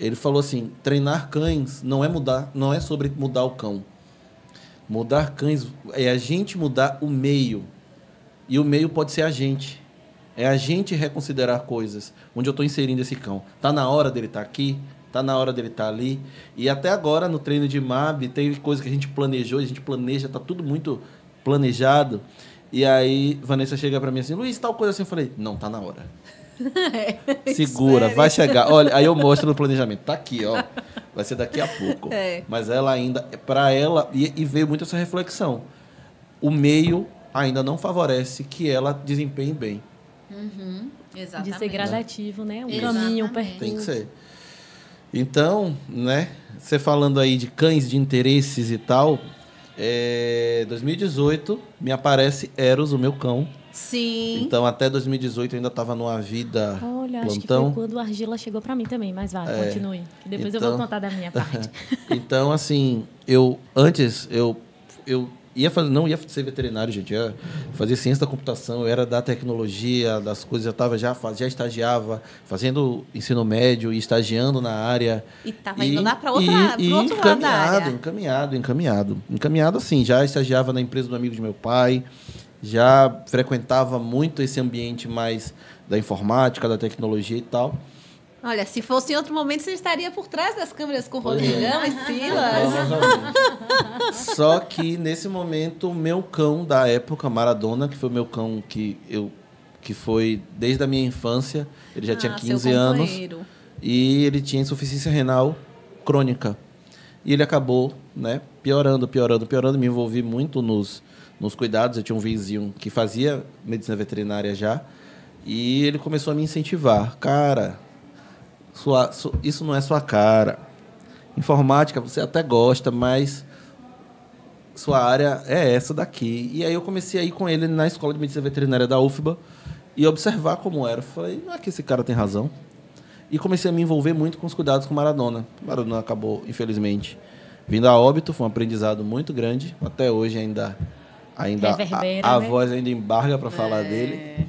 [SPEAKER 2] Ele falou assim, treinar cães não é sobre mudar o cão. Mudar cães é a gente mudar o meio. E o meio pode ser a gente. É a gente reconsiderar coisas. Onde eu estou inserindo esse cão. Está na hora dele estar aqui? Está na hora dele estar ali? E até agora, no treino de MAB, teve coisa que a gente planejou, a gente planeja, está tudo muito planejado. E aí, Vanessa chega para mim assim, Luiz, tal coisa assim. Eu falei, não, está na hora. Segura, vai chegar. Olha, aí eu mostro no planejamento. Tá aqui, ó. Vai ser daqui a pouco. Mas ela ainda, para ela, e veio muito essa reflexão. O meio ainda não favorece que ela desempenhe bem.
[SPEAKER 1] Exatamente.
[SPEAKER 3] De ser gradativo, né? Um caminho, um percurso.
[SPEAKER 2] Tem que ser. Então, né? Você falando aí de cães de interesses e tal, 2018 me aparece Eros, o meu cão.
[SPEAKER 1] Sim.
[SPEAKER 2] Então, até 2018 eu ainda estava numa vida
[SPEAKER 3] Olha,
[SPEAKER 2] plantão.
[SPEAKER 3] acho que foi quando a Argila chegou para mim também, mas vai, continue. Depois
[SPEAKER 2] então,
[SPEAKER 3] eu vou contar da minha parte.
[SPEAKER 2] Então, assim, antes eu não ia ser veterinário, gente. Eu fazia ciência da computação, eu era da tecnologia, das coisas, já estagiava, fazendo ensino médio e estagiando na área.
[SPEAKER 1] E estava indo lá para outro lado da área.
[SPEAKER 2] Encaminhado, assim, já estagiava na empresa do amigo de meu pai, já frequentava muito esse ambiente mais da informática, da tecnologia e tal.
[SPEAKER 1] Olha, se fosse em outro momento, você estaria por trás das câmeras com o Rodrigão e Silas.
[SPEAKER 2] Só que, nesse momento, o meu cão da época, Maradona, que foi o meu cão que que foi desde a minha infância. Ele já tinha 15
[SPEAKER 1] seu
[SPEAKER 2] anos
[SPEAKER 1] companheiro.
[SPEAKER 2] e ele tinha insuficiência renal crônica. E ele acabou, né, piorando. Me envolvi muito nos cuidados. Eu tinha um vizinho que fazia medicina veterinária já e ele começou a me incentivar. Cara, isso não é sua cara. Informática você até gosta, mas sua área é essa daqui. E aí eu comecei a ir com ele na escola de medicina veterinária da UFBA e observar como era. Falei, não é que esse cara tem razão. E comecei a me envolver muito com os cuidados com Maradona. Maradona acabou, infelizmente, vindo a óbito. Foi um aprendizado muito grande. Até hoje ainda a voz ainda embarga para falar dele.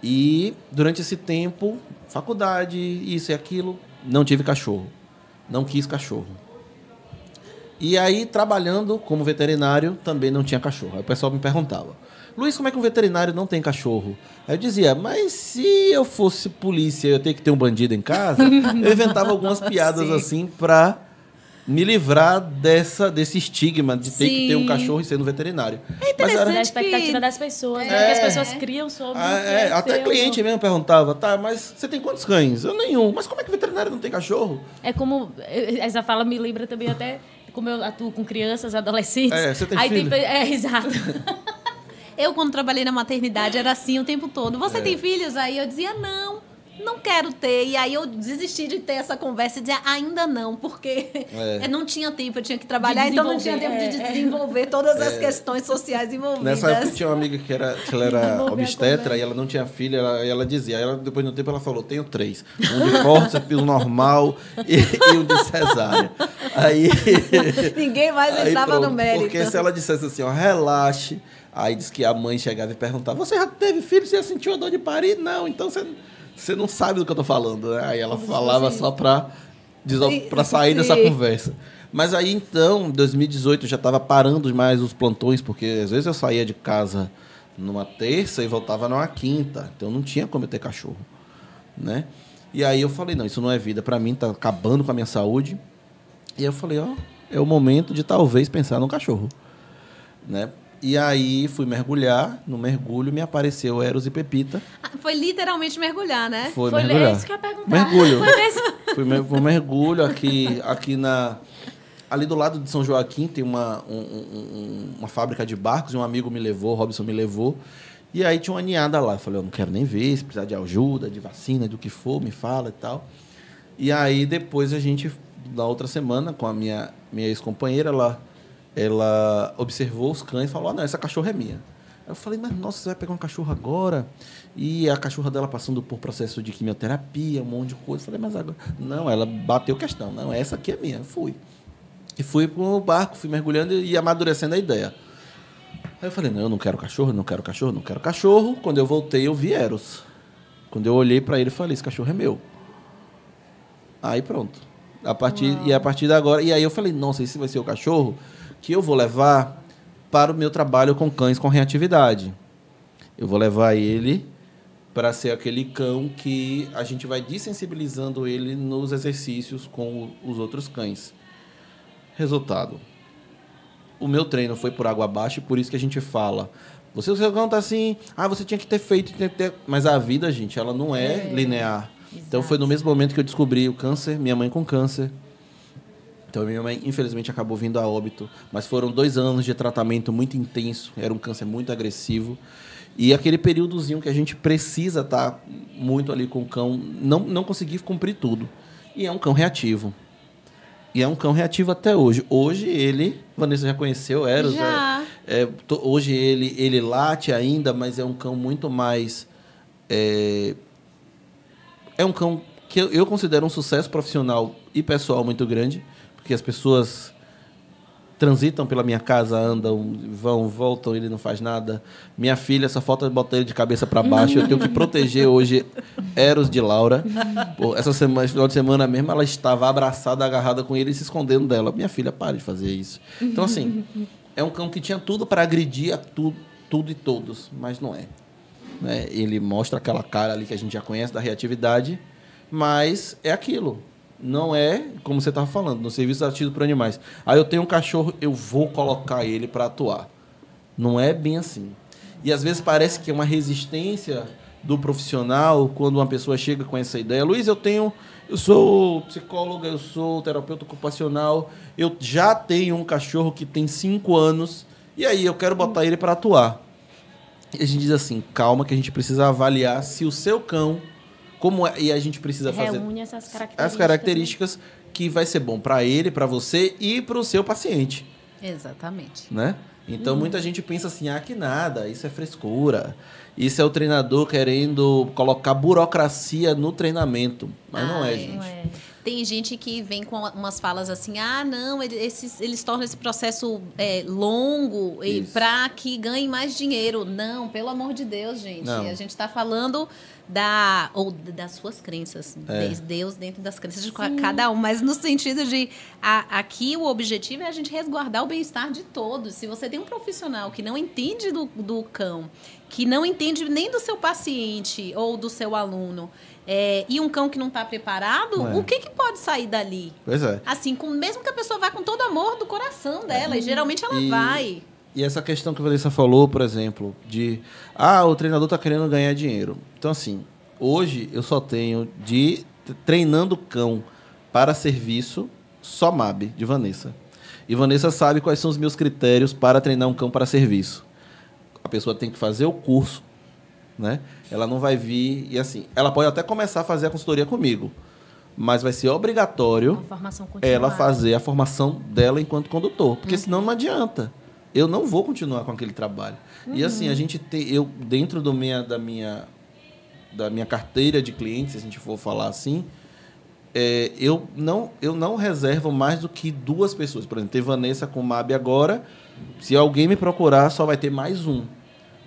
[SPEAKER 2] E durante esse tempo, faculdade, isso e aquilo, não tive cachorro. Não quis cachorro. E aí, trabalhando como veterinário, também não tinha cachorro. Aí o pessoal me perguntava, Luiz, como é que um veterinário não tem cachorro? Aí eu dizia, mas se eu fosse polícia e eu tenho que ter um bandido em casa, eu inventava algumas piadas assim para me livrar desse estigma de ter que ter um cachorro e ser no veterinário.
[SPEAKER 3] É interessante a expectativa das pessoas, né? Que as pessoas criam sobre
[SPEAKER 2] até cliente mesmo perguntava, tá, mas você tem quantos cães? Eu nenhum. Mas como é que veterinário não tem cachorro?
[SPEAKER 3] É como, essa fala me lembra também até como eu atuo com crianças, adolescentes.
[SPEAKER 2] Você tem filho?
[SPEAKER 3] Exato.
[SPEAKER 1] Eu, quando trabalhei na maternidade, era assim o tempo todo. Você tem filhos? Aí eu dizia, não quero ter. E aí eu desisti de ter essa conversa e dizer, ainda não, porque não tinha tempo, eu tinha que trabalhar, então não tinha tempo de desenvolver todas as questões sociais envolvidas.
[SPEAKER 2] Nessa época tinha uma amiga que ela era obstetra e ela não tinha filha, ela dizia, aí depois de um tempo ela falou, tenho 3. Um de fórceps, um normal e um de cesárea. Aí,
[SPEAKER 1] ninguém mais entrava no mérito.
[SPEAKER 2] Porque se ela dissesse assim, relaxe, aí diz que a mãe chegava e perguntava, você já teve filho, você já sentiu a dor de parir? Não, então você não sabe do que eu tô falando, né? Aí ela falava só para sair dessa conversa. Mas aí, então, em 2018, eu já estava parando mais os plantões, porque às vezes eu saía de casa numa terça e voltava numa quinta. Então, não tinha como eu ter cachorro, né? E aí eu falei, não, isso não é vida para mim, tá acabando com a minha saúde. E aí eu falei, é o momento de talvez pensar no cachorro, né? E aí fui mergulhar, no mergulho me apareceu Eros e Pepita.
[SPEAKER 1] Foi literalmente mergulhar, né?
[SPEAKER 2] Foi mergulhar.
[SPEAKER 3] É isso que eu ia perguntar.
[SPEAKER 2] Mergulho. Fui mergulho aqui ali do lado de São Joaquim tem uma fábrica de barcos, e um amigo me levou, Robson me levou. E aí tinha uma ninhada lá. Eu falei, eu não quero nem ver, se precisar de ajuda, de vacina, do que for, me fala e tal. E aí depois a gente, na outra semana, com a minha ex-companheira, ela observou os cães e falou, não, essa cachorra é minha. Eu falei, mas nossa, você vai pegar uma cachorra agora? E a cachorra dela passando por processo de quimioterapia, um monte de coisa. Eu falei, mas agora... Não, ela bateu questão. Não, essa aqui é minha. Eu fui. E fui pro barco, fui mergulhando e amadurecendo a ideia. Aí eu falei, não, eu não quero cachorro, não quero cachorro, não quero cachorro. Quando eu voltei, eu vi Eros. Quando eu olhei para ele, eu falei, esse cachorro é meu. Aí pronto. A partir de agora... E aí eu falei, nossa, esse vai ser o cachorro que eu vou levar para o meu trabalho com cães com reatividade. Eu vou levar ele para ser aquele cão que a gente vai dessensibilizando ele nos exercícios com os outros cães. Resultado. O meu treino foi por água abaixo e por isso que a gente fala. O seu cão está assim, você tinha que ter feito, mas a vida, gente, ela não é linear. Exato. Então foi no mesmo momento que eu descobri o câncer, minha mãe com câncer. Então, minha mãe, infelizmente, acabou vindo a óbito. Mas foram 2 anos de tratamento muito intenso. Era um câncer muito agressivo. E aquele períodozinho que a gente precisa estar muito ali com o cão, não consegui cumprir tudo. E é um cão reativo. E é um cão reativo até hoje. Hoje ele... Vanessa já conheceu Eros.
[SPEAKER 1] Já.
[SPEAKER 2] Hoje ele late ainda, mas é um cão muito mais... É um cão que eu considero um sucesso profissional e pessoal muito grande. Porque as pessoas transitam pela minha casa, andam, vão, voltam, ele não faz nada. Minha filha, só falta botar ele de cabeça para baixo. Eu tenho que proteger hoje Eros de Laura. Pô, esse final de semana mesmo, ela estava abraçada, agarrada com ele e se escondendo dela. Minha filha, para de fazer isso. Então, assim, é um cão que tinha tudo para agredir a tudo e todos, mas não é. Né? Ele mostra aquela cara ali que a gente já conhece da reatividade, mas é aquilo. Não é, como você estava falando, no serviço ativo por animais. Aí eu tenho um cachorro, eu vou colocar ele para atuar. Não é bem assim. E às vezes parece que é uma resistência do profissional quando uma pessoa chega com essa ideia. Luiz, eu sou psicóloga, eu sou terapeuta ocupacional, eu já tenho um cachorro que tem 5 anos, e aí eu quero botar ele para atuar. E a gente diz assim, calma, que a gente precisa avaliar se o seu cão, e a gente precisa fazer
[SPEAKER 3] reúne essas
[SPEAKER 2] as características que vai ser bom para ele, para você e para o seu paciente.
[SPEAKER 1] Exatamente.
[SPEAKER 2] Né? Então, muita gente pensa assim, que nada, isso é frescura. Isso é o treinador querendo colocar burocracia no treinamento. Mas não é, gente.
[SPEAKER 3] Não é.
[SPEAKER 1] Tem gente que vem com umas falas assim, não, eles tornam esse processo longo para que ganhem mais dinheiro. Não, pelo amor de Deus, gente.
[SPEAKER 2] Não. A
[SPEAKER 1] gente está falando das suas crenças. Deus dentro das crenças de cada um. Mas no sentido de, aqui o objetivo é a gente resguardar o bem-estar de todos. Se você tem um profissional que não entende do cão, que não entende nem do seu paciente ou do seu aluno, e um cão que não está preparado, o que pode sair dali?
[SPEAKER 2] Pois é.
[SPEAKER 1] Assim, mesmo que a pessoa vá com todo amor do coração dela, e geralmente ela vai.
[SPEAKER 2] E essa questão que a Vanessa falou, por exemplo, de o treinador está querendo ganhar dinheiro. Então, assim, hoje eu só tenho treinando cão para serviço, só MAB, de Vanessa. E Vanessa sabe quais são os meus critérios para treinar um cão para serviço. A pessoa tem que fazer o curso, né? Ela não vai vir e assim, ela pode até começar a fazer a consultoria comigo, mas vai ser obrigatório ela fazer a formação dela enquanto condutor, porque senão não adianta. Eu não vou continuar com aquele trabalho. E assim, a gente dentro da minha carteira de clientes, se a gente for falar assim, eu não reservo mais do que 2 pessoas. Por exemplo, tem Vanessa com MAB agora. Se alguém me procurar, só vai ter mais um.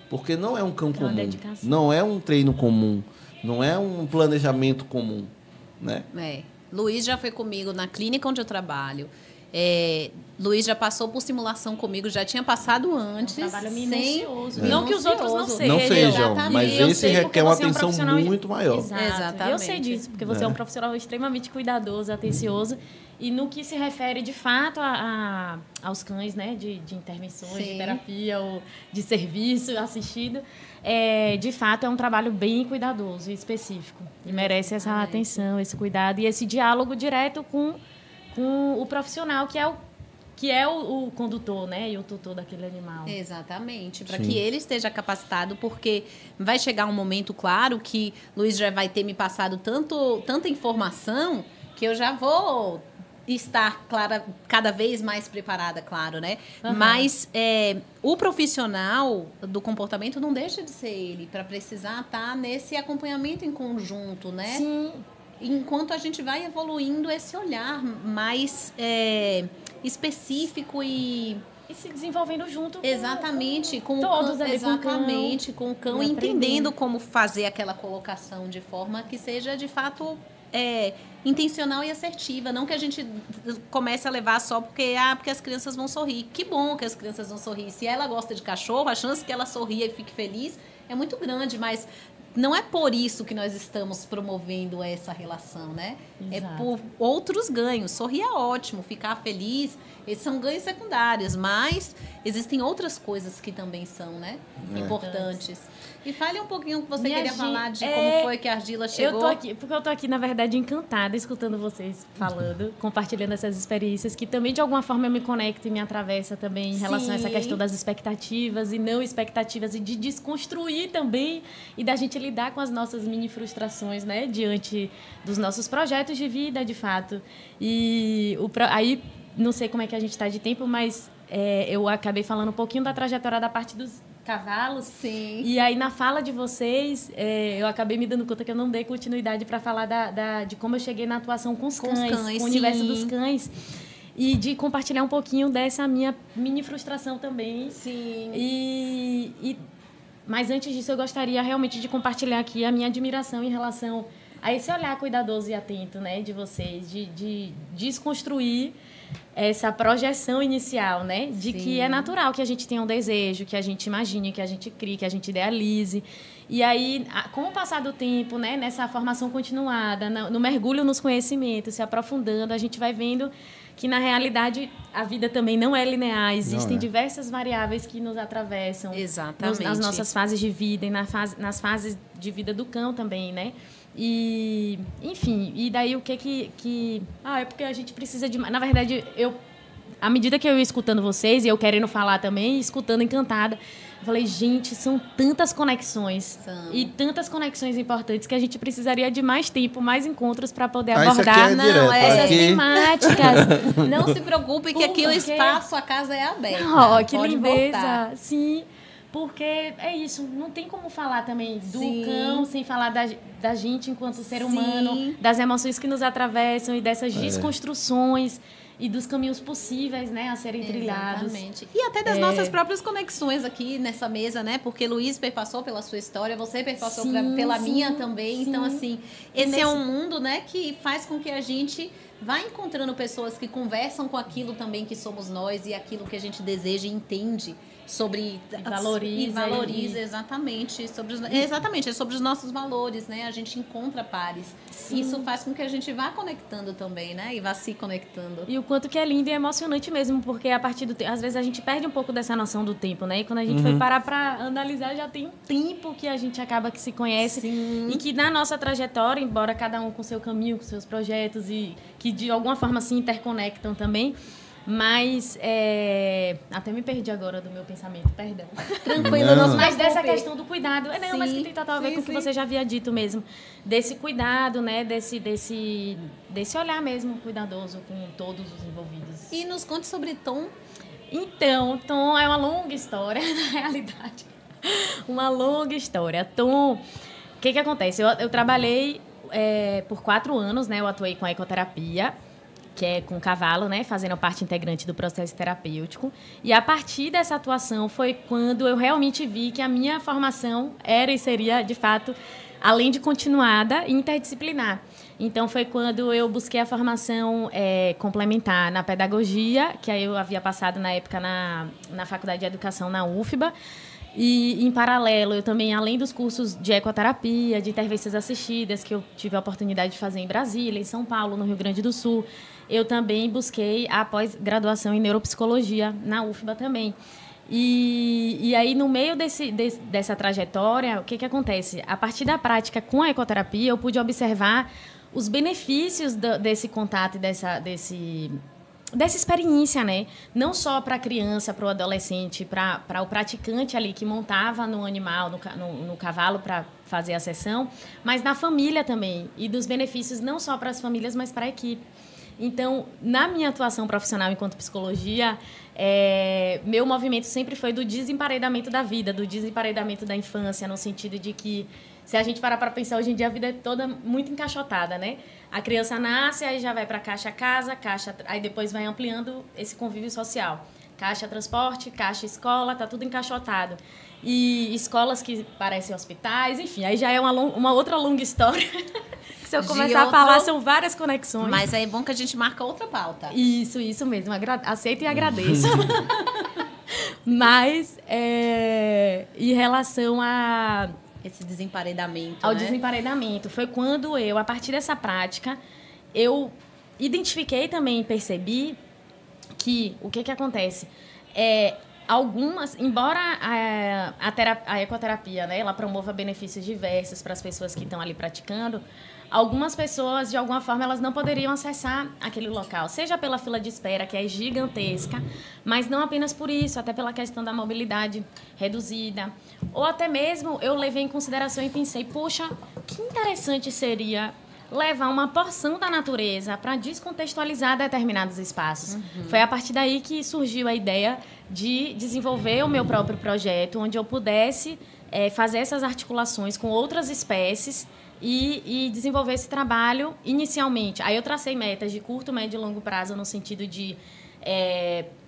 [SPEAKER 2] Porque não é um cão comum. Não é um treino comum. Não é um planejamento comum. Né?
[SPEAKER 1] Luiz já foi comigo na clínica onde eu trabalho. Luiz já passou por simulação comigo, já tinha passado antes.
[SPEAKER 3] Um trabalho minucioso. Não que os outros não sejam.
[SPEAKER 2] Não sejam, mas esse requer uma atenção muito maior.
[SPEAKER 3] Exatamente. Eu sei disso, porque você é um profissional extremamente cuidadoso, atencioso. E no que se refere, de fato, aos cães, né, de intervenções, de terapia ou de serviço assistido, de fato, é um trabalho bem cuidadoso e específico. E merece essa atenção, esse cuidado e esse diálogo direto com o profissional, que é o condutor, né, e o tutor daquele animal.
[SPEAKER 1] Exatamente, para que ele esteja capacitado, porque vai chegar um momento, claro, que Luiz já vai ter me passado tanta informação que eu já vou estar cada vez mais preparada, claro, né? Mas o profissional do comportamento não deixa de ser ele, para precisar estar nesse acompanhamento em conjunto, né?
[SPEAKER 3] Sim.
[SPEAKER 1] Enquanto a gente vai evoluindo esse olhar mais específico e
[SPEAKER 3] se desenvolvendo junto
[SPEAKER 1] com
[SPEAKER 3] todos
[SPEAKER 1] o cão,
[SPEAKER 3] ali,
[SPEAKER 1] exatamente, com o cão, entendendo como fazer aquela colocação de forma que seja de fato intencional e assertiva, não que a gente comece a levar só porque as crianças vão sorrir. Que bom que as crianças vão sorrir. Se ela gosta de cachorro, a chance que ela sorria e fique feliz é muito grande, mas não é por isso que nós estamos promovendo essa relação, né?
[SPEAKER 3] Exato.
[SPEAKER 1] É por outros ganhos. Sorrir é ótimo, ficar feliz, esses são ganhos secundários, mas existem outras coisas que também são, né, importantes. E fale um pouquinho o que você queria falar de como foi que a Argila chegou.
[SPEAKER 3] Eu tô aqui, na verdade, encantada, escutando vocês falando, compartilhando essas experiências, que também, de alguma forma, eu me conecto e me atravessa também em relação a essa questão das expectativas e não expectativas, e de desconstruir também, e da gente lidar com as nossas mini frustrações, né, diante dos nossos projetos de vida, de fato. E aí, não sei como é que a gente está de tempo, mas eu acabei falando um pouquinho da trajetória da parte dos cavalos.
[SPEAKER 1] Sim.
[SPEAKER 3] E aí, na fala de vocês, eu acabei me dando conta que eu não dei continuidade para falar de como eu cheguei na atuação com os cães, com o universo dos cães. E de compartilhar um pouquinho dessa minha mini frustração também.
[SPEAKER 1] Sim.
[SPEAKER 3] Mas antes disso, eu gostaria realmente de compartilhar aqui a minha admiração em relação a esse olhar cuidadoso e atento, né, de vocês, de desconstruir essa projeção inicial, né, de Sim. que é natural que a gente tenha um desejo, que a gente imagine, que a gente crie, que a gente idealize. E aí, com o passar do tempo, né, nessa formação continuada, no mergulho nos conhecimentos, se aprofundando, a gente vai vendo que, na realidade, a vida também não é linear. Existem diversas variáveis que nos atravessam.
[SPEAKER 1] Exatamente.
[SPEAKER 3] Nas nossas fases de vida e nas fases de vida do cão também, né? E, enfim, e daí o que... é porque a gente precisa de... Na verdade, à medida que eu ia escutando vocês, e eu querendo falar também, escutando encantada, eu falei, gente, são tantas conexões. E tantas conexões importantes que a gente precisaria de mais tempo, mais encontros para poder abordar essas temáticas.
[SPEAKER 1] Não se preocupe que aqui o espaço, a casa é aberta.
[SPEAKER 3] Que pode lindeza. Voltar. Sim, porque é isso. Não tem como falar também do cão sem falar da gente enquanto ser humano, das emoções que nos atravessam e dessas desconstruções e dos caminhos possíveis, né, a serem trilhados.
[SPEAKER 1] Exatamente. E até das nossas próprias conexões aqui nessa mesa, né? Porque Luiz perpassou pela sua história, você perpassou pela minha também. Sim. Então, assim, esse é um mundo, né, que faz com que a gente vá encontrando pessoas que conversam com aquilo também que somos nós e aquilo que a gente deseja e entende sobre...
[SPEAKER 3] E valoriza.
[SPEAKER 1] Exatamente. É sobre os nossos valores, né? A gente encontra pares. Sim. Isso faz com que a gente vá conectando também, né? E vá se conectando.
[SPEAKER 3] E o quanto que é lindo e emocionante mesmo, porque a partir do tempo... Às vezes a gente perde um pouco dessa noção do tempo, né? E quando a gente foi parar para analisar, já tem um tempo que a gente acaba que se conhece.
[SPEAKER 1] Sim.
[SPEAKER 3] E que na nossa trajetória, embora cada um com seu caminho, com seus projetos e que de alguma forma se interconectam também... Mas, até me perdi agora do meu pensamento, perdão.
[SPEAKER 1] Tranquilo,
[SPEAKER 3] mas dessa questão do cuidado. Mas que tem total a ver com o que você já havia dito mesmo. Desse cuidado, né? Desse olhar mesmo cuidadoso com todos os envolvidos.
[SPEAKER 1] E nos conte sobre Tom.
[SPEAKER 3] Então, Tom é uma longa história, na realidade. Uma longa história. Tom, o que acontece? Eu trabalhei por 4 anos, né? Eu atuei com a ecoterapia, que é com cavalo, né, fazendo parte integrante do processo terapêutico. E a partir dessa atuação foi quando eu realmente vi que a minha formação era e seria, de fato, além de continuada, interdisciplinar. Então, foi quando eu busquei a formação complementar na pedagogia, que aí eu havia passado, na época, na Faculdade de Educação, na UFBA. E, em paralelo, eu também, além dos cursos de ecoterapia, de intervenções assistidas, que eu tive a oportunidade de fazer em Brasília, em São Paulo, no Rio Grande do Sul, eu também busquei a pós-graduação em neuropsicologia na UFBA também. E aí, no meio dessa trajetória, o que acontece? A partir da prática com a ecoterapia, eu pude observar os benefícios desse contato e dessa experiência, né? Não só para a criança, para o adolescente, para o praticante ali que montava no animal, no cavalo para fazer a sessão, mas na família também. E dos benefícios não só para as famílias, mas para a equipe. Então, na minha atuação profissional enquanto psicologia, meu movimento sempre foi do desemparedamento da vida, do desemparedamento da infância, no sentido de que, se a gente parar para pensar, hoje em dia a vida é toda muito encaixotada, né? A criança nasce, aí já vai para caixa casa, aí depois vai ampliando esse convívio social. Caixa transporte, caixa escola, tá tudo encaixotado. E escolas que parecem hospitais, enfim, aí já é uma outra longa história. Se eu começar a falar, são várias conexões.
[SPEAKER 1] Mas é bom que a gente marca outra pauta.
[SPEAKER 3] Isso mesmo. Aceito e agradeço. Mas, em relação a...
[SPEAKER 1] esse desemparedamento,
[SPEAKER 3] ao desemparedamento. Foi quando eu, a partir dessa prática, eu identifiquei também e percebi que o que acontece? Embora a ecoterapia, né, ela promova benefícios diversos para as pessoas que estão ali praticando, algumas pessoas, de alguma forma, elas não poderiam acessar aquele local, seja pela fila de espera, que é gigantesca, mas não apenas por isso, até pela questão da mobilidade reduzida, ou até mesmo eu levei em consideração e pensei, poxa, que interessante seria levar uma porção da natureza para descontextualizar determinados espaços. Foi a partir daí que surgiu a ideia de desenvolver o meu próprio projeto, onde eu pudesse fazer essas articulações com outras espécies e desenvolver esse trabalho inicialmente. Aí eu tracei metas de curto, médio e longo prazo no sentido de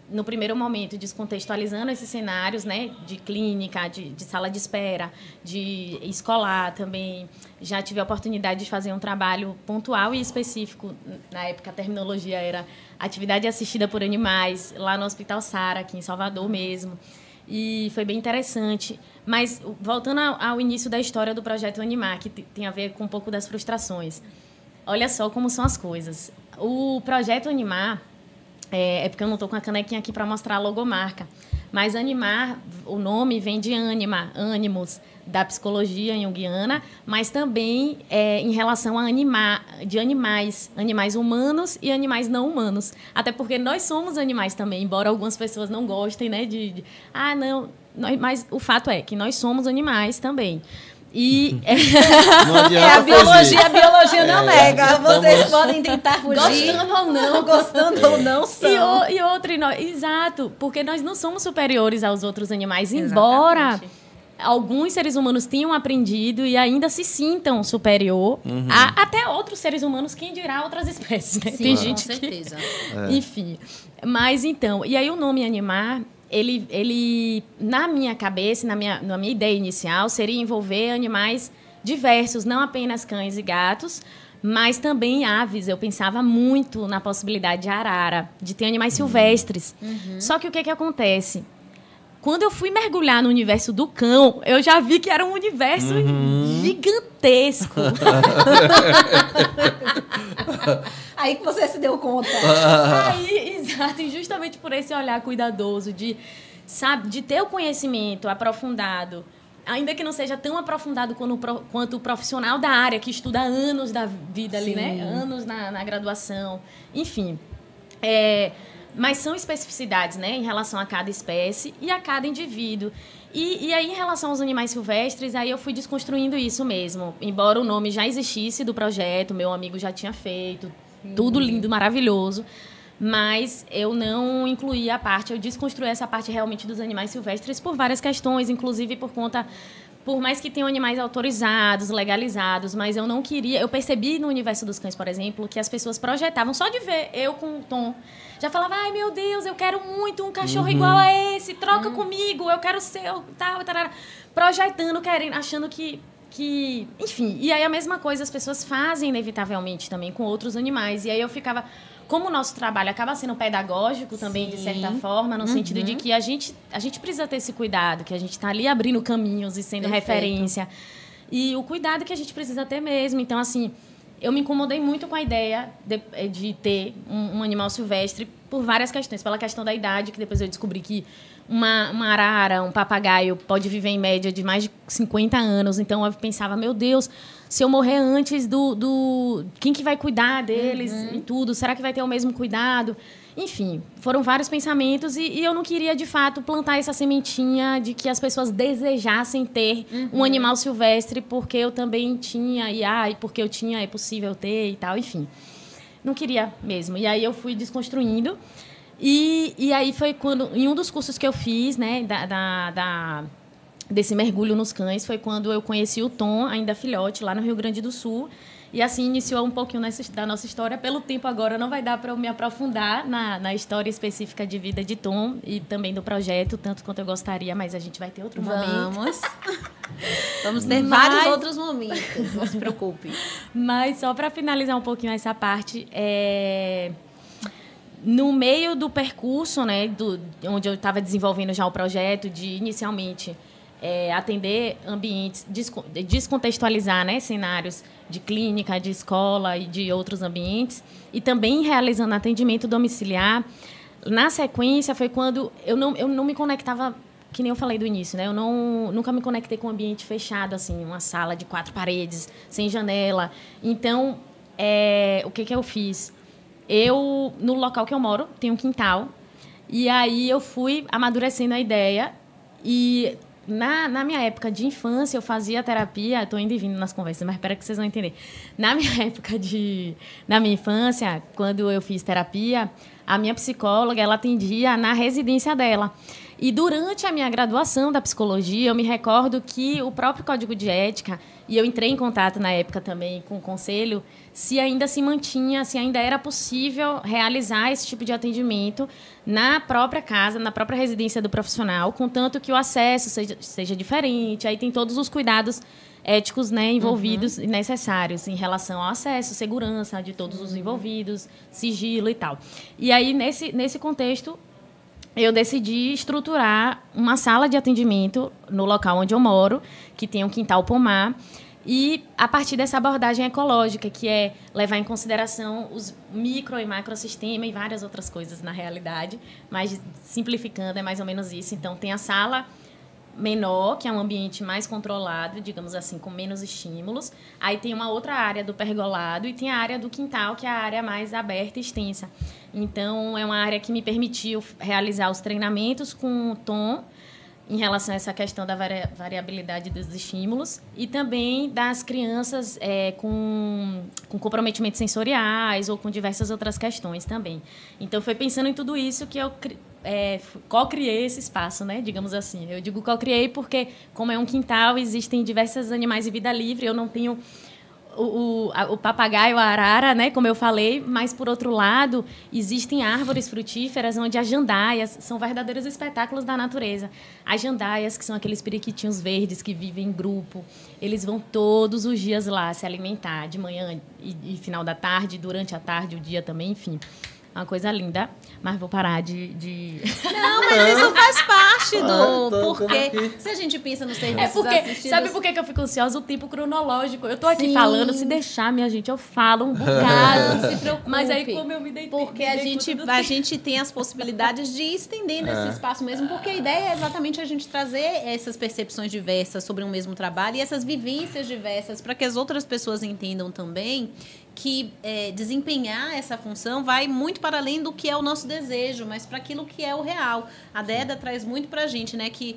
[SPEAKER 3] no primeiro momento, descontextualizando esses cenários, né, de clínica, de sala de espera, de escolar também. Já tive a oportunidade de fazer um trabalho pontual e específico. Na época, a terminologia era atividade assistida por animais, lá no Hospital Sara, aqui em Salvador mesmo. E foi bem interessante. Mas, voltando ao início da história do Projeto Animar, que tem a ver com um pouco das frustrações. Olha só como são as coisas. O Projeto Animar... É porque eu não estou com a canequinha aqui para mostrar a logomarca. Mas animar, o nome vem de anima, ânimos, da psicologia junguiana, mas também em relação a de animais humanos e animais não humanos. Até porque nós somos animais também, embora algumas pessoas não gostem, né, não, mas o fato é que nós somos animais também. E
[SPEAKER 1] a biologia não nega. Vocês podem tentar fugir. Gostando ou não, são.
[SPEAKER 3] E outra, exato, porque nós não somos superiores aos outros animais, embora alguns seres humanos tenham aprendido e ainda se sintam superior a até outros seres humanos, quem dirá outras espécies, né?
[SPEAKER 1] Sim,
[SPEAKER 3] tem gente
[SPEAKER 1] com certeza.
[SPEAKER 3] Enfim, mas então, e aí o nome animar, ele na minha cabeça, na minha ideia inicial, seria envolver animais diversos, não apenas cães e gatos, mas também aves. Eu pensava muito na possibilidade de arara, de ter animais silvestres. Só que o que acontece? Quando eu fui mergulhar no universo do cão, eu já vi que era um universo gigantesco.
[SPEAKER 1] Aí que você se deu conta.
[SPEAKER 3] Exato, e justamente por esse olhar cuidadoso, de ter o conhecimento aprofundado, ainda que não seja tão aprofundado quanto o profissional da área, que estuda anos da vida ali, né? Anos na graduação, enfim. Mas são especificidades, né, em relação a cada espécie e a cada indivíduo. E aí, em relação aos animais silvestres, aí eu fui desconstruindo isso mesmo. Embora o nome já existisse do projeto, meu amigo já tinha feito, tudo lindo, maravilhoso, mas eu não incluí a parte, eu desconstruí essa parte realmente dos animais silvestres por várias questões, inclusive por mais que tenham animais autorizados, legalizados, mas eu não queria... Eu percebi no universo dos cães, por exemplo, que as pessoas projetavam, só de ver eu com o Tom, já falava, ai, meu Deus, eu quero muito um cachorro igual a esse, troca comigo, eu quero ser tal, tarara. Projetando, querendo, achando que... Enfim, e aí a mesma coisa as pessoas fazem, inevitavelmente, também com outros animais. E aí eu ficava... Como o nosso trabalho acaba sendo pedagógico também, de certa forma, no sentido de que a gente precisa ter esse cuidado, que a gente está ali abrindo caminhos e sendo referência. E o cuidado que a gente precisa ter mesmo. Então, assim, eu me incomodei muito com a ideia de ter um animal silvestre por várias questões. Pela questão da idade, que depois eu descobri que uma arara, um papagaio, pode viver em média de mais de 50 anos. Então, eu pensava, meu Deus... Se eu morrer antes quem que vai cuidar deles e tudo? Será que vai ter o mesmo cuidado? Enfim, foram vários pensamentos e eu não queria, de fato, plantar essa sementinha de que as pessoas desejassem ter um animal silvestre porque eu também tinha, e porque eu tinha, é possível ter e tal, enfim. Não queria mesmo. E aí eu fui desconstruindo. E aí foi quando, em um dos cursos que eu fiz, né, desse mergulho nos cães, foi quando eu conheci o Tom, ainda filhote, lá no Rio Grande do Sul. E assim iniciou um pouquinho da nossa história. Pelo tempo agora não vai dar para eu me aprofundar na história específica de vida de Tom e também do projeto, tanto quanto eu gostaria, mas a gente vai ter outro momento.
[SPEAKER 1] Vamos ter vários outros momentos, não se preocupe.
[SPEAKER 3] Mas só para finalizar um pouquinho essa parte, no meio do percurso, né, onde eu estava desenvolvendo já o projeto, de inicialmente... atender ambientes, descontextualizar, né, cenários de clínica, de escola e de outros ambientes, e também realizando atendimento domiciliar. Na sequência, foi quando eu não me conectava, que nem eu falei do início, né, eu nunca me conectei com um ambiente fechado, assim, uma sala de 4 paredes, sem janela. Então, o que eu fiz? No local que eu moro, tem um quintal, e aí eu fui amadurecendo a ideia e... Na minha época de infância, eu fazia terapia... Estou indo e vindo nas conversas, mas espera que vocês vão entender. Na minha infância, quando eu fiz terapia, a minha psicóloga, ela atendia na residência dela. E durante a minha graduação da psicologia, eu me recordo que o próprio Código de Ética, e eu entrei em contato na época também com o conselho, se ainda se mantinha, se ainda era possível realizar esse tipo de atendimento na própria casa, na própria residência do profissional, contanto que o acesso seja diferente. Aí tem todos os cuidados éticos, né, envolvidos e necessários em relação ao acesso, segurança de todos os envolvidos, sigilo e tal. E aí, nesse contexto, eu decidi estruturar uma sala de atendimento no local onde eu moro, que tem um quintal pomar, e a partir dessa abordagem ecológica, que é levar em consideração os micro e macrosistemas e várias outras coisas na realidade, mas simplificando é mais ou menos isso. Então, tem a sala menor, que é um ambiente mais controlado, digamos assim, com menos estímulos. Aí tem uma outra área do pergolado e tem a área do quintal, que é a área mais aberta e extensa. Então, é uma área que me permitiu realizar os treinamentos com o Tom, em relação a essa questão da variabilidade dos estímulos e também das crianças com comprometimentos sensoriais ou com diversas outras questões também. Então, foi pensando em tudo isso que eu co-criei esse espaço, né? Digamos assim. Eu digo co-criei porque, como é um quintal, existem diversos animais de vida livre. Eu não tenho o papagaio, a arara, né, como eu falei, mas, por outro lado, existem árvores frutíferas onde as jandaias são verdadeiros espetáculos da natureza. As jandaias, que são aqueles periquitinhos verdes que vivem em grupo, eles vão todos os dias lá se alimentar, de manhã e final da tarde, durante a tarde, o dia também, enfim. Uma coisa linda, mas vou parar de...
[SPEAKER 1] Não, mas isso faz parte do... Porque se a gente pensa nos serviços assistidos...
[SPEAKER 3] Sabe por que eu fico ansiosa? O tempo cronológico. Eu tô aqui falando, se deixar, minha gente, eu falo um bocado.
[SPEAKER 1] Não se preocupe.
[SPEAKER 3] Mas aí, como eu me deitei...
[SPEAKER 1] Porque a gente tem as possibilidades de ir estendendo esse espaço mesmo, porque a ideia é exatamente a gente trazer essas percepções diversas sobre um mesmo trabalho e essas vivências diversas para que as outras pessoas entendam também que desempenhar essa função vai muito para além do que é o nosso desejo, mas para aquilo que é o real. A Deda traz muito para a gente, né, que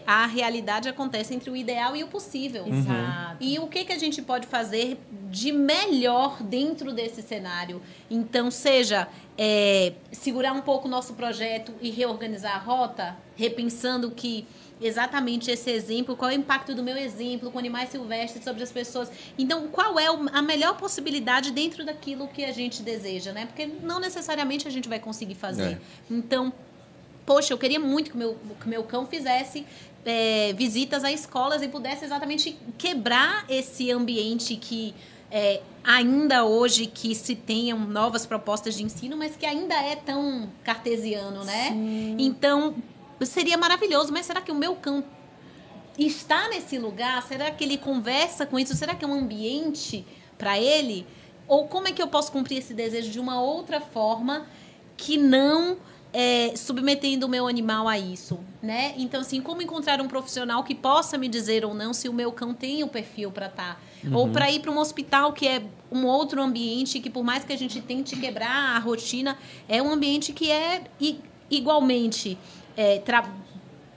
[SPEAKER 1] a realidade acontece entre o ideal e o possível.
[SPEAKER 3] Exato.
[SPEAKER 1] E o que a gente pode fazer de melhor dentro desse cenário? Então, seja segurar um pouco o nosso projeto e reorganizar a rota, repensando que exatamente esse exemplo, qual é o impacto do meu exemplo com animais silvestres sobre as pessoas. Então, qual é a melhor possibilidade dentro daquilo que a gente deseja, né? Porque não necessariamente a gente vai conseguir fazer. Então, poxa, eu queria muito que o meu cão fizesse visitas a escolas e pudesse exatamente quebrar esse ambiente que ainda hoje que se tenham novas propostas de ensino, mas que ainda é tão cartesiano, né?
[SPEAKER 3] Sim.
[SPEAKER 1] Então, seria maravilhoso, mas será que o meu cão está nesse lugar? Será que ele conversa com isso? Será que é um ambiente para ele? Ou como é que eu posso cumprir esse desejo de uma outra forma que não submetendo o meu animal a isso, né? Então, assim, como encontrar um profissional que possa me dizer ou não se o meu cão tem o perfil para estar? Ou para ir para um hospital que é um outro ambiente que, por mais que a gente tente quebrar a rotina, é um ambiente que é igualmente...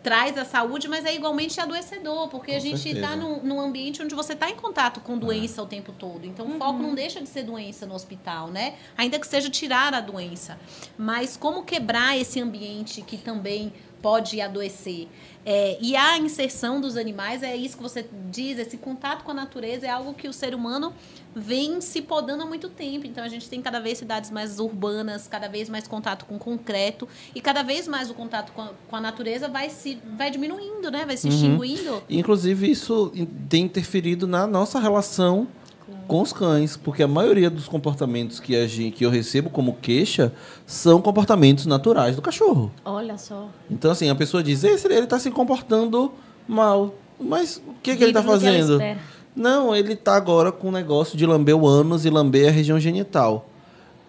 [SPEAKER 1] traz a saúde, mas é igualmente adoecedor, porque a gente está num ambiente onde você está em contato com doença o tempo todo. Então, o foco não deixa de ser doença no hospital, né? Ainda que seja tirar a doença. Mas como quebrar esse ambiente que também pode adoecer? E a inserção dos animais, é isso que você diz, esse contato com a natureza é algo que o ser humano vem se podando há muito tempo. Então, a gente tem cada vez cidades mais urbanas, cada vez mais contato com concreto e cada vez mais o contato com a natureza vai diminuindo, né? Vai se extinguindo.
[SPEAKER 2] Inclusive, isso tem interferido na nossa relação com os cães, porque a maioria dos comportamentos que eu recebo como queixa são comportamentos naturais do cachorro.
[SPEAKER 3] Olha só.
[SPEAKER 2] Então, assim, a pessoa diz, ele está se comportando mal. Mas o que ele está fazendo? Não, ele está agora com o negócio de lamber o ânus e lamber a região genital.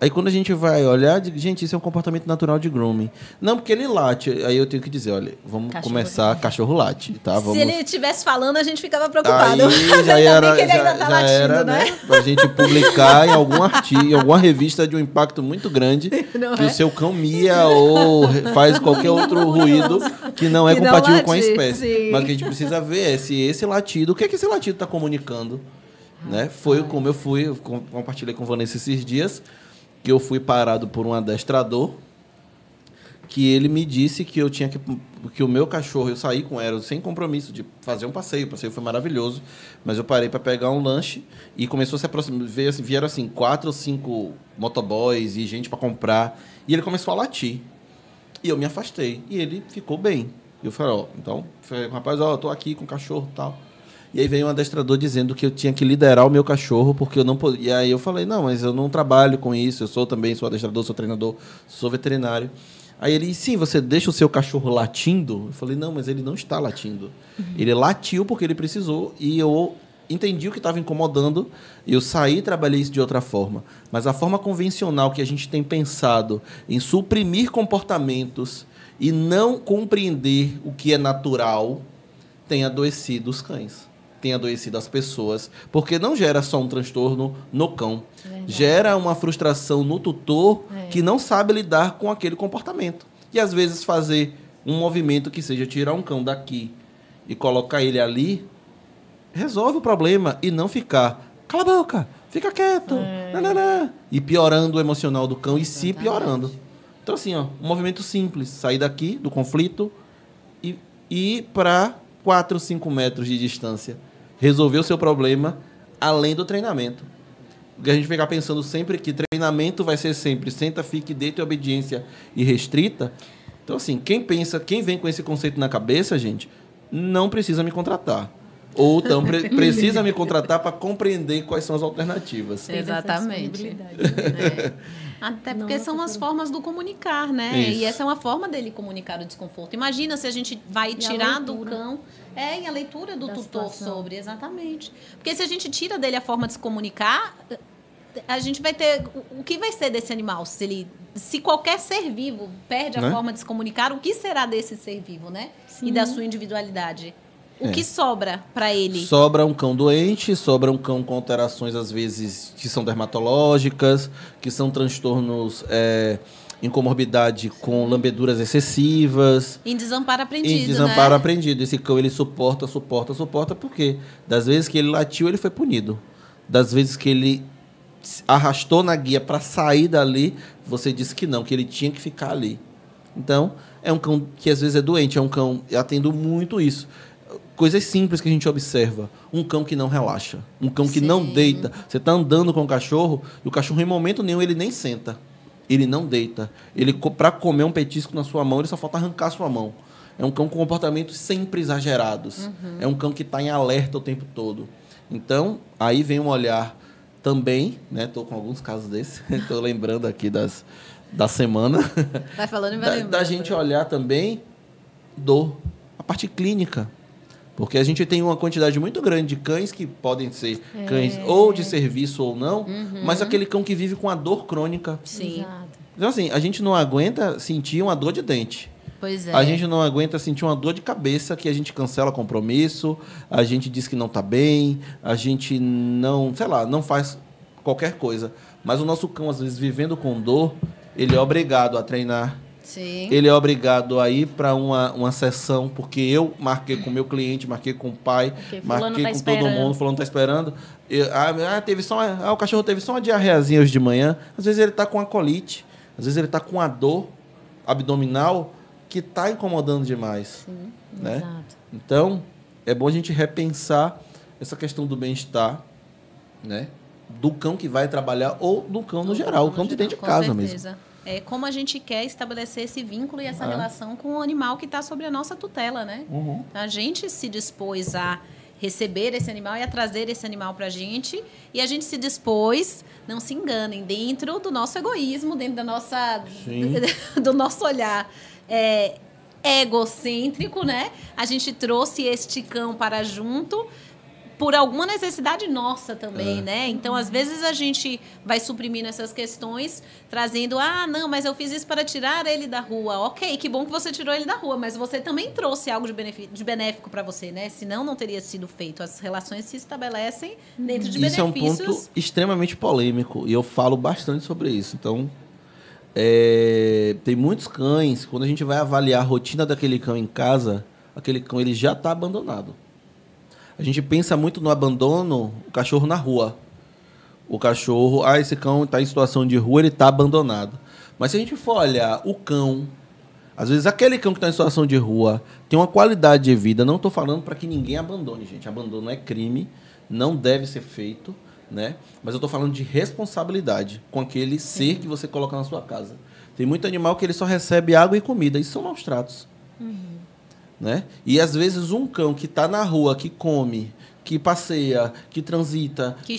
[SPEAKER 2] Aí quando a gente vai olhar, gente, isso é um comportamento natural de grooming. Não, porque ele late. Aí eu tenho que dizer, olha, vamos começar, cachorro late, tá?
[SPEAKER 1] Se ele estivesse falando, a gente ficava preocupado.
[SPEAKER 2] Aí já era, que ele ainda tá latindo, era, né? Pra gente publicar em algum artigo, em alguma revista de um impacto muito grande, que o seu cão mia ou faz qualquer outro ruído que não é compatível com a espécie. Sim. Mas o que a gente precisa ver é se esse latido, o que é que esse latido está comunicando? Né? Foi como eu compartilhei com Vanessa esses dias, que eu fui parado por um adestrador que ele me disse que eu tinha que o meu cachorro, eu saí com ela sem compromisso de fazer um passeio. O passeio foi maravilhoso, mas eu parei para pegar um lanche e começou a se aproximar, vieram assim 4 ou 5 motoboys e gente para comprar, e ele começou a latir. E eu me afastei e ele ficou bem. Eu falei, ó, então, rapaz, ó, eu tô aqui com o cachorro e tal. E aí veio um adestrador dizendo que eu tinha que liderar o meu cachorro, porque eu não podia. E aí eu falei, não, mas eu não trabalho com isso, eu sou adestrador, sou treinador, sou veterinário. Aí ele, sim, você deixa o seu cachorro latindo? Eu falei, não, mas ele não está latindo. Ele latiu porque ele precisou e eu entendi o que estava incomodando, eu saí e trabalhei isso de outra forma. Mas a forma convencional que a gente tem pensado em suprimir comportamentos e não compreender o que é natural tem adoecido os cães, tem adoecido as pessoas, porque não gera só um transtorno no cão, gera uma frustração no tutor que não sabe lidar com aquele comportamento. E às vezes fazer um movimento que seja tirar um cão daqui e colocar ele ali resolve o problema e não ficar, cala a boca, fica quieto, e piorando o emocional do cão e se piorando. Então assim, ó, um movimento simples, sair daqui do conflito e ir para 4, 5 metros de distância. Resolver o seu problema além do treinamento. Porque a gente fica pensando sempre que treinamento vai ser sempre senta, fique, deita e obediência irrestrita. Então, assim, quem vem com esse conceito na cabeça, gente, não precisa me contratar. Ou então precisa me contratar para compreender quais são as alternativas.
[SPEAKER 1] Exatamente. Até porque são as formas do comunicar, né? Isso. E essa é uma forma dele comunicar o desconforto. Imagina se a gente vai tirar do cão... e a leitura do tutor sobre, exatamente. Porque se a gente tira dele a forma de se comunicar, a gente vai ter... O que vai ser desse animal? Se qualquer ser vivo perde a forma de se comunicar, o que será desse ser vivo, né? Sim. E da sua individualidade? O que sobra para ele? Sobra um cão doente, sobra um cão com alterações, às vezes, que são dermatológicas, que são transtornos em comorbidade com lambeduras excessivas. Em desamparo aprendido. Esse cão, ele suporta, porque das vezes que ele latiu, ele foi punido. Das vezes que ele arrastou na guia para sair dali, você disse que não, que ele tinha que ficar ali. Então, é um cão que às vezes é doente, é um cão... Eu atendo muito isso. Coisas simples que a gente observa. Um cão que não relaxa. Um cão que não deita. Você está andando com o cachorro e o cachorro, em momento nenhum, ele nem senta. Ele não deita. Para comer um petisco na sua mão, ele só falta arrancar a sua mão. É um cão com comportamentos sempre exagerados. É um cão que está em alerta o tempo todo. Então, aí vem um olhar também, né? Estou com alguns casos desses. Estou lembrando aqui da semana. Vai falando e vai lembrando. Da gente olhar também a parte clínica. Porque a gente tem uma quantidade muito grande de cães que podem ser cães ou de serviço ou não, mas aquele cão que vive com a dor crônica. Sim. Exato. Então, assim, a gente não aguenta sentir uma dor de dente. Pois é. A gente não aguenta sentir uma dor de cabeça que a gente cancela compromisso, a gente diz que não está bem, a gente não faz qualquer coisa. Mas o nosso cão, às vezes, vivendo com dor, ele é obrigado a treinar. Sim. Ele é obrigado a ir para uma sessão, porque eu marquei com o meu cliente, marquei com o pai, marquei com todo mundo, fulano está esperando. O cachorro teve só uma diarreazinha hoje de manhã. Às vezes ele está com uma colite, às vezes ele está com uma dor abdominal que está incomodando demais. Sim, né? Exato. Então, é bom a gente repensar essa questão do bem-estar, né? Do cão que vai trabalhar ou do cão no geral, o cão de dentro de casa mesmo. É como a gente quer estabelecer esse vínculo e essa relação com o animal que está sob a nossa tutela, né? A gente se dispôs a receber esse animal e a trazer esse animal para a gente, e a gente se dispôs, não se enganem, dentro do nosso egoísmo, dentro da nossa, do nosso olhar egocêntrico, né? A gente trouxe este cão para junto por alguma necessidade nossa também, né? Então, às vezes, a gente vai suprimindo essas questões, trazendo, não, mas eu fiz isso para tirar ele da rua. Ok, que bom que você tirou ele da rua, mas você também trouxe algo de benéfico para você, né? Senão, não teria sido feito. As relações se estabelecem dentro de benefícios. Isso é um ponto extremamente polêmico, e eu falo bastante sobre isso. Então, tem muitos cães, quando a gente vai avaliar a rotina daquele cão em casa, aquele cão ele já está abandonado. A gente pensa muito no abandono, o cachorro na rua. O cachorro, esse cão está em situação de rua, ele está abandonado. Mas se a gente for olhar o cão
[SPEAKER 2] Às vezes aquele cão que está em situação de rua tem uma qualidade de vida. Não estou falando para que ninguém abandone, gente. Abandono é crime, não deve ser feito, né? Mas eu estou falando de responsabilidade com aquele ser que você coloca na sua casa. Tem muito animal que ele só recebe água e comida. Isso são maus tratos. Né? E às vezes um cão que está na rua, que come, que passeia, que transita, que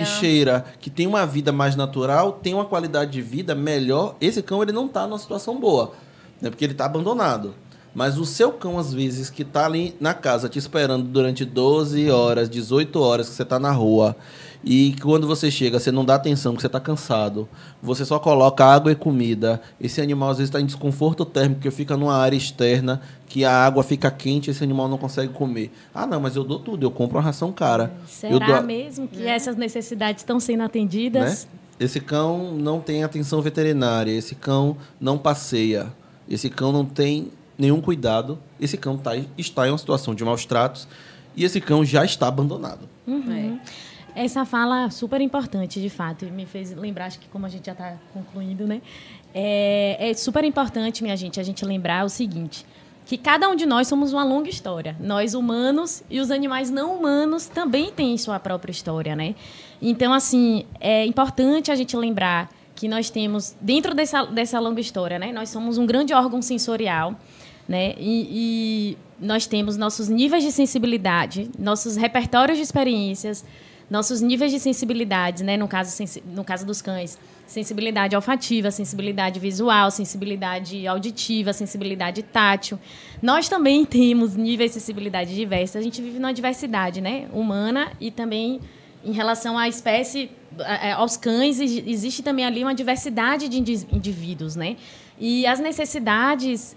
[SPEAKER 2] cheira, que tem uma vida mais natural, tem uma qualidade de vida melhor. Esse cão ele não está numa situação boa, né? Porque ele está abandonado. Mas o seu cão, às vezes, que está ali na casa te esperando durante 12 horas, 18 horas que você está na rua, e quando você chega, você não dá atenção, que você está cansado, você só coloca água e comida, esse animal às vezes está em desconforto térmico, porque fica numa área externa, que a água fica quente, esse animal não consegue comer. Ah, não, mas eu dou tudo, eu compro uma ração cara.
[SPEAKER 3] Será mesmo que essas necessidades estão sendo atendidas?
[SPEAKER 2] Né? Esse cão não tem atenção veterinária, esse cão não passeia, esse cão não tem nenhum cuidado, esse cão está em uma situação de maus tratos e esse cão já está abandonado.
[SPEAKER 3] Essa fala super importante, de fato, me fez lembrar, acho que como a gente já está concluindo, né? É super importante, minha gente, a gente lembrar o seguinte, que cada um de nós somos uma longa história. Nós humanos e os animais não humanos também têm sua própria história, né? Então, assim, é importante a gente lembrar que nós temos, dentro dessa longa história, né? Nós somos um grande órgão sensorial, né? E nós temos nossos níveis de sensibilidade, nossos repertórios de experiências, nossos níveis de sensibilidades, né? No caso dos cães, sensibilidade olfativa, sensibilidade visual, sensibilidade auditiva, sensibilidade tátil. Nós também temos níveis de sensibilidade diversos. A gente vive numa diversidade, né? Humana e também em relação à espécie, aos cães, existe também ali uma diversidade de indivíduos, né? E as necessidades,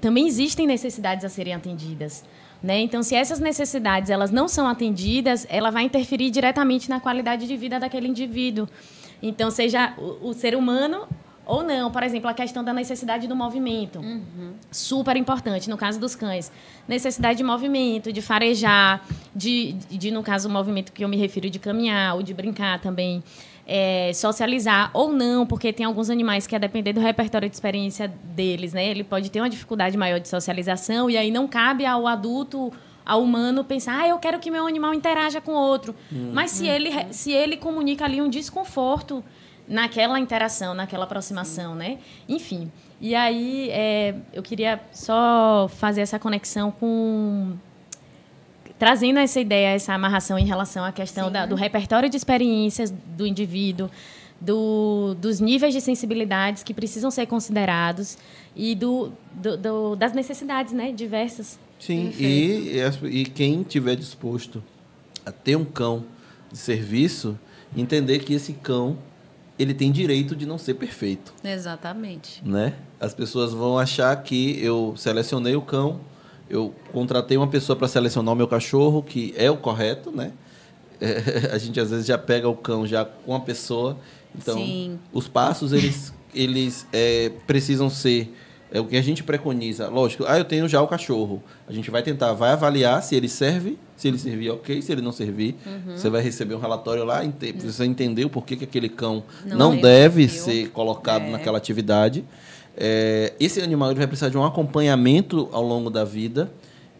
[SPEAKER 3] também existem necessidades a serem atendidas. Né? Então, se essas necessidades elas não são atendidas, ela vai interferir diretamente na qualidade de vida daquele indivíduo. Então, seja o ser humano ou não. Por exemplo, a questão da necessidade do movimento. Super importante, no caso dos cães. Necessidade de movimento, de farejar, no caso, o movimento que eu me refiro de caminhar ou de brincar também. Socializar ou não, porque tem alguns animais que, a depender do repertório de experiência deles, né, ele pode ter uma dificuldade maior de socialização e aí não cabe ao adulto, ao humano, pensar, eu quero que meu animal interaja com outro. Mas se ele comunica ali um desconforto naquela interação, naquela aproximação, né? Enfim. E aí eu queria só fazer essa conexão com... trazendo essa ideia, essa amarração em relação à questão do repertório de experiências do indivíduo, dos níveis de sensibilidades que precisam ser considerados e das necessidades, né, diversas.
[SPEAKER 2] Sim, e quem estiver disposto a ter um cão de serviço, entender que esse cão ele tem direito de não ser perfeito.
[SPEAKER 1] Exatamente.
[SPEAKER 2] Né? As pessoas vão achar que eu selecionei o cão, eu contratei uma pessoa para selecionar o meu cachorro, que é o correto, né? A gente, às vezes, já pega o cão já com a pessoa. Então, os passos, eles precisam ser... É o que a gente preconiza. Lógico, eu tenho já o cachorro. A gente vai avaliar se ele serve. Se ele servir, ok. Se ele não servir, você vai receber um relatório lá. Precisa entender o porquê que aquele cão não deve ser colocado naquela atividade. Esse animal ele vai precisar de um acompanhamento ao longo da vida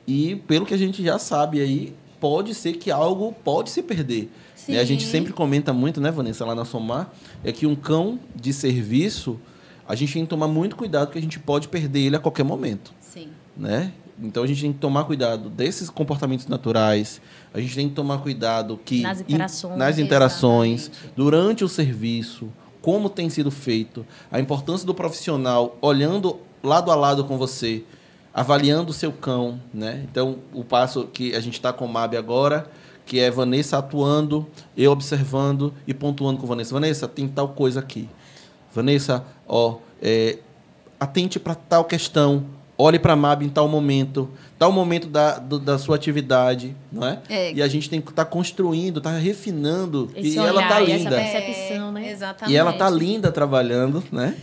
[SPEAKER 2] e, pelo que a gente já sabe aí, pode ser que algo pode se perder. Né? A gente sempre comenta muito, né, Vanessa, lá na Somar, que um cão de serviço, a gente tem que tomar muito cuidado porque a gente pode perder ele a qualquer momento.
[SPEAKER 1] Sim.
[SPEAKER 2] Né? Então, a gente tem que tomar cuidado desses comportamentos naturais, a gente tem que tomar cuidado que nas interações durante o serviço, como tem sido feito, a importância do profissional olhando lado a lado com você, avaliando o seu cão, né? Então, o passo que a gente está com o MAB agora, que é Vanessa atuando, eu observando e pontuando com Vanessa. Vanessa, tem tal coisa aqui. Vanessa, atente para tal questão. olhe para a MAB em tal momento da sua atividade, não é? E a gente tem que estar construindo, estar refinando.
[SPEAKER 3] Esse
[SPEAKER 2] e
[SPEAKER 3] olhar,
[SPEAKER 2] ela está linda.
[SPEAKER 3] Essa percepção, né?
[SPEAKER 1] Exatamente.
[SPEAKER 2] E ela está linda trabalhando, né?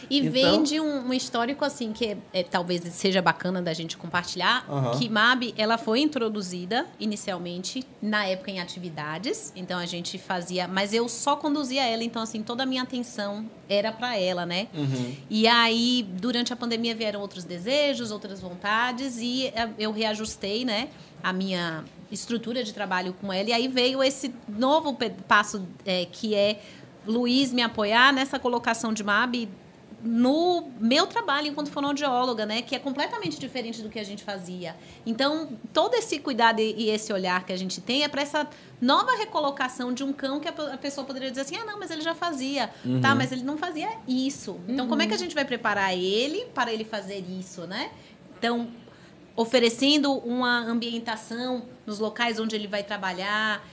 [SPEAKER 1] E
[SPEAKER 2] então,
[SPEAKER 1] vem de um histórico assim que talvez seja bacana da gente compartilhar, que MAB ela foi introduzida inicialmente na época em atividades, então a gente fazia, mas eu só conduzia ela, então assim toda a minha atenção era para ela, né? E aí durante a pandemia vieram outros desejos, outras vontades e eu reajustei, né, a minha estrutura de trabalho com ela. E aí veio esse novo passo que é Luiz me apoiar nessa colocação de MAB no meu trabalho enquanto fonoaudióloga, né, que é completamente diferente do que a gente fazia. Então, todo esse cuidado e esse olhar que a gente tem é para essa nova recolocação de um cão que a pessoa poderia dizer assim, não, mas ele já fazia, tá, mas ele não fazia isso. Então, como é que a gente vai preparar ele para ele fazer isso, né? Então, oferecendo uma ambientação nos locais onde ele vai trabalhar.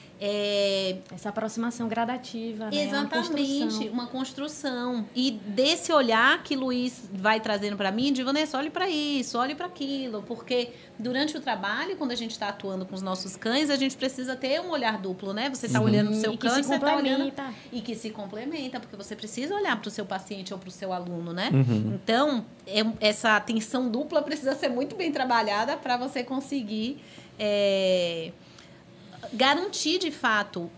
[SPEAKER 3] Essa aproximação gradativa, né?
[SPEAKER 1] Exatamente, uma construção. E desse olhar que Luiz vai trazendo para mim, de Vanessa, olhe para isso, olhe para aquilo. Porque durante o trabalho, quando a gente está atuando com os nossos cães, a gente precisa ter um olhar duplo, né? Você está olhando para o seu cão e você está olhando... E que se complementa, porque você precisa olhar para o seu paciente ou para o seu aluno, né? Então, essa atenção dupla precisa ser muito bem trabalhada para você conseguir... garantir, de fato,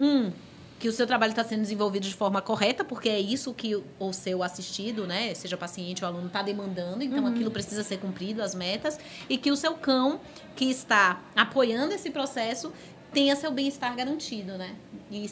[SPEAKER 1] que o seu trabalho está sendo desenvolvido de forma correta, porque é isso que o seu assistido, né, seja paciente ou aluno, está demandando, então aquilo precisa ser cumprido, as metas, e que o seu cão, que está apoiando esse processo, tenha seu bem-estar garantido, né? E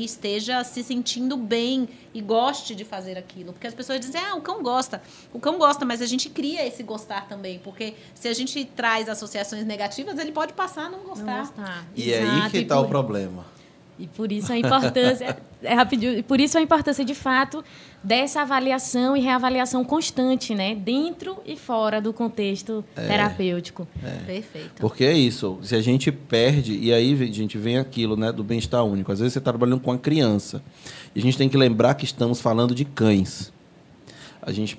[SPEAKER 1] esteja se sentindo bem e goste de fazer aquilo. Porque as pessoas dizem, o cão gosta. O cão gosta, mas a gente cria esse gostar também. Porque se a gente traz associações negativas, ele pode passar a não gostar.
[SPEAKER 2] E é aí que está o problema.
[SPEAKER 3] E por isso a importância, rapidinho, por isso a importância, de fato, dessa avaliação e reavaliação constante, né? Dentro e fora do contexto terapêutico.
[SPEAKER 1] Perfeito.
[SPEAKER 2] Porque é isso, se a gente perde, e aí a gente vem aquilo, né, do bem-estar único. Às vezes você está trabalhando com a criança, e a gente tem que lembrar que estamos falando de cães. A gente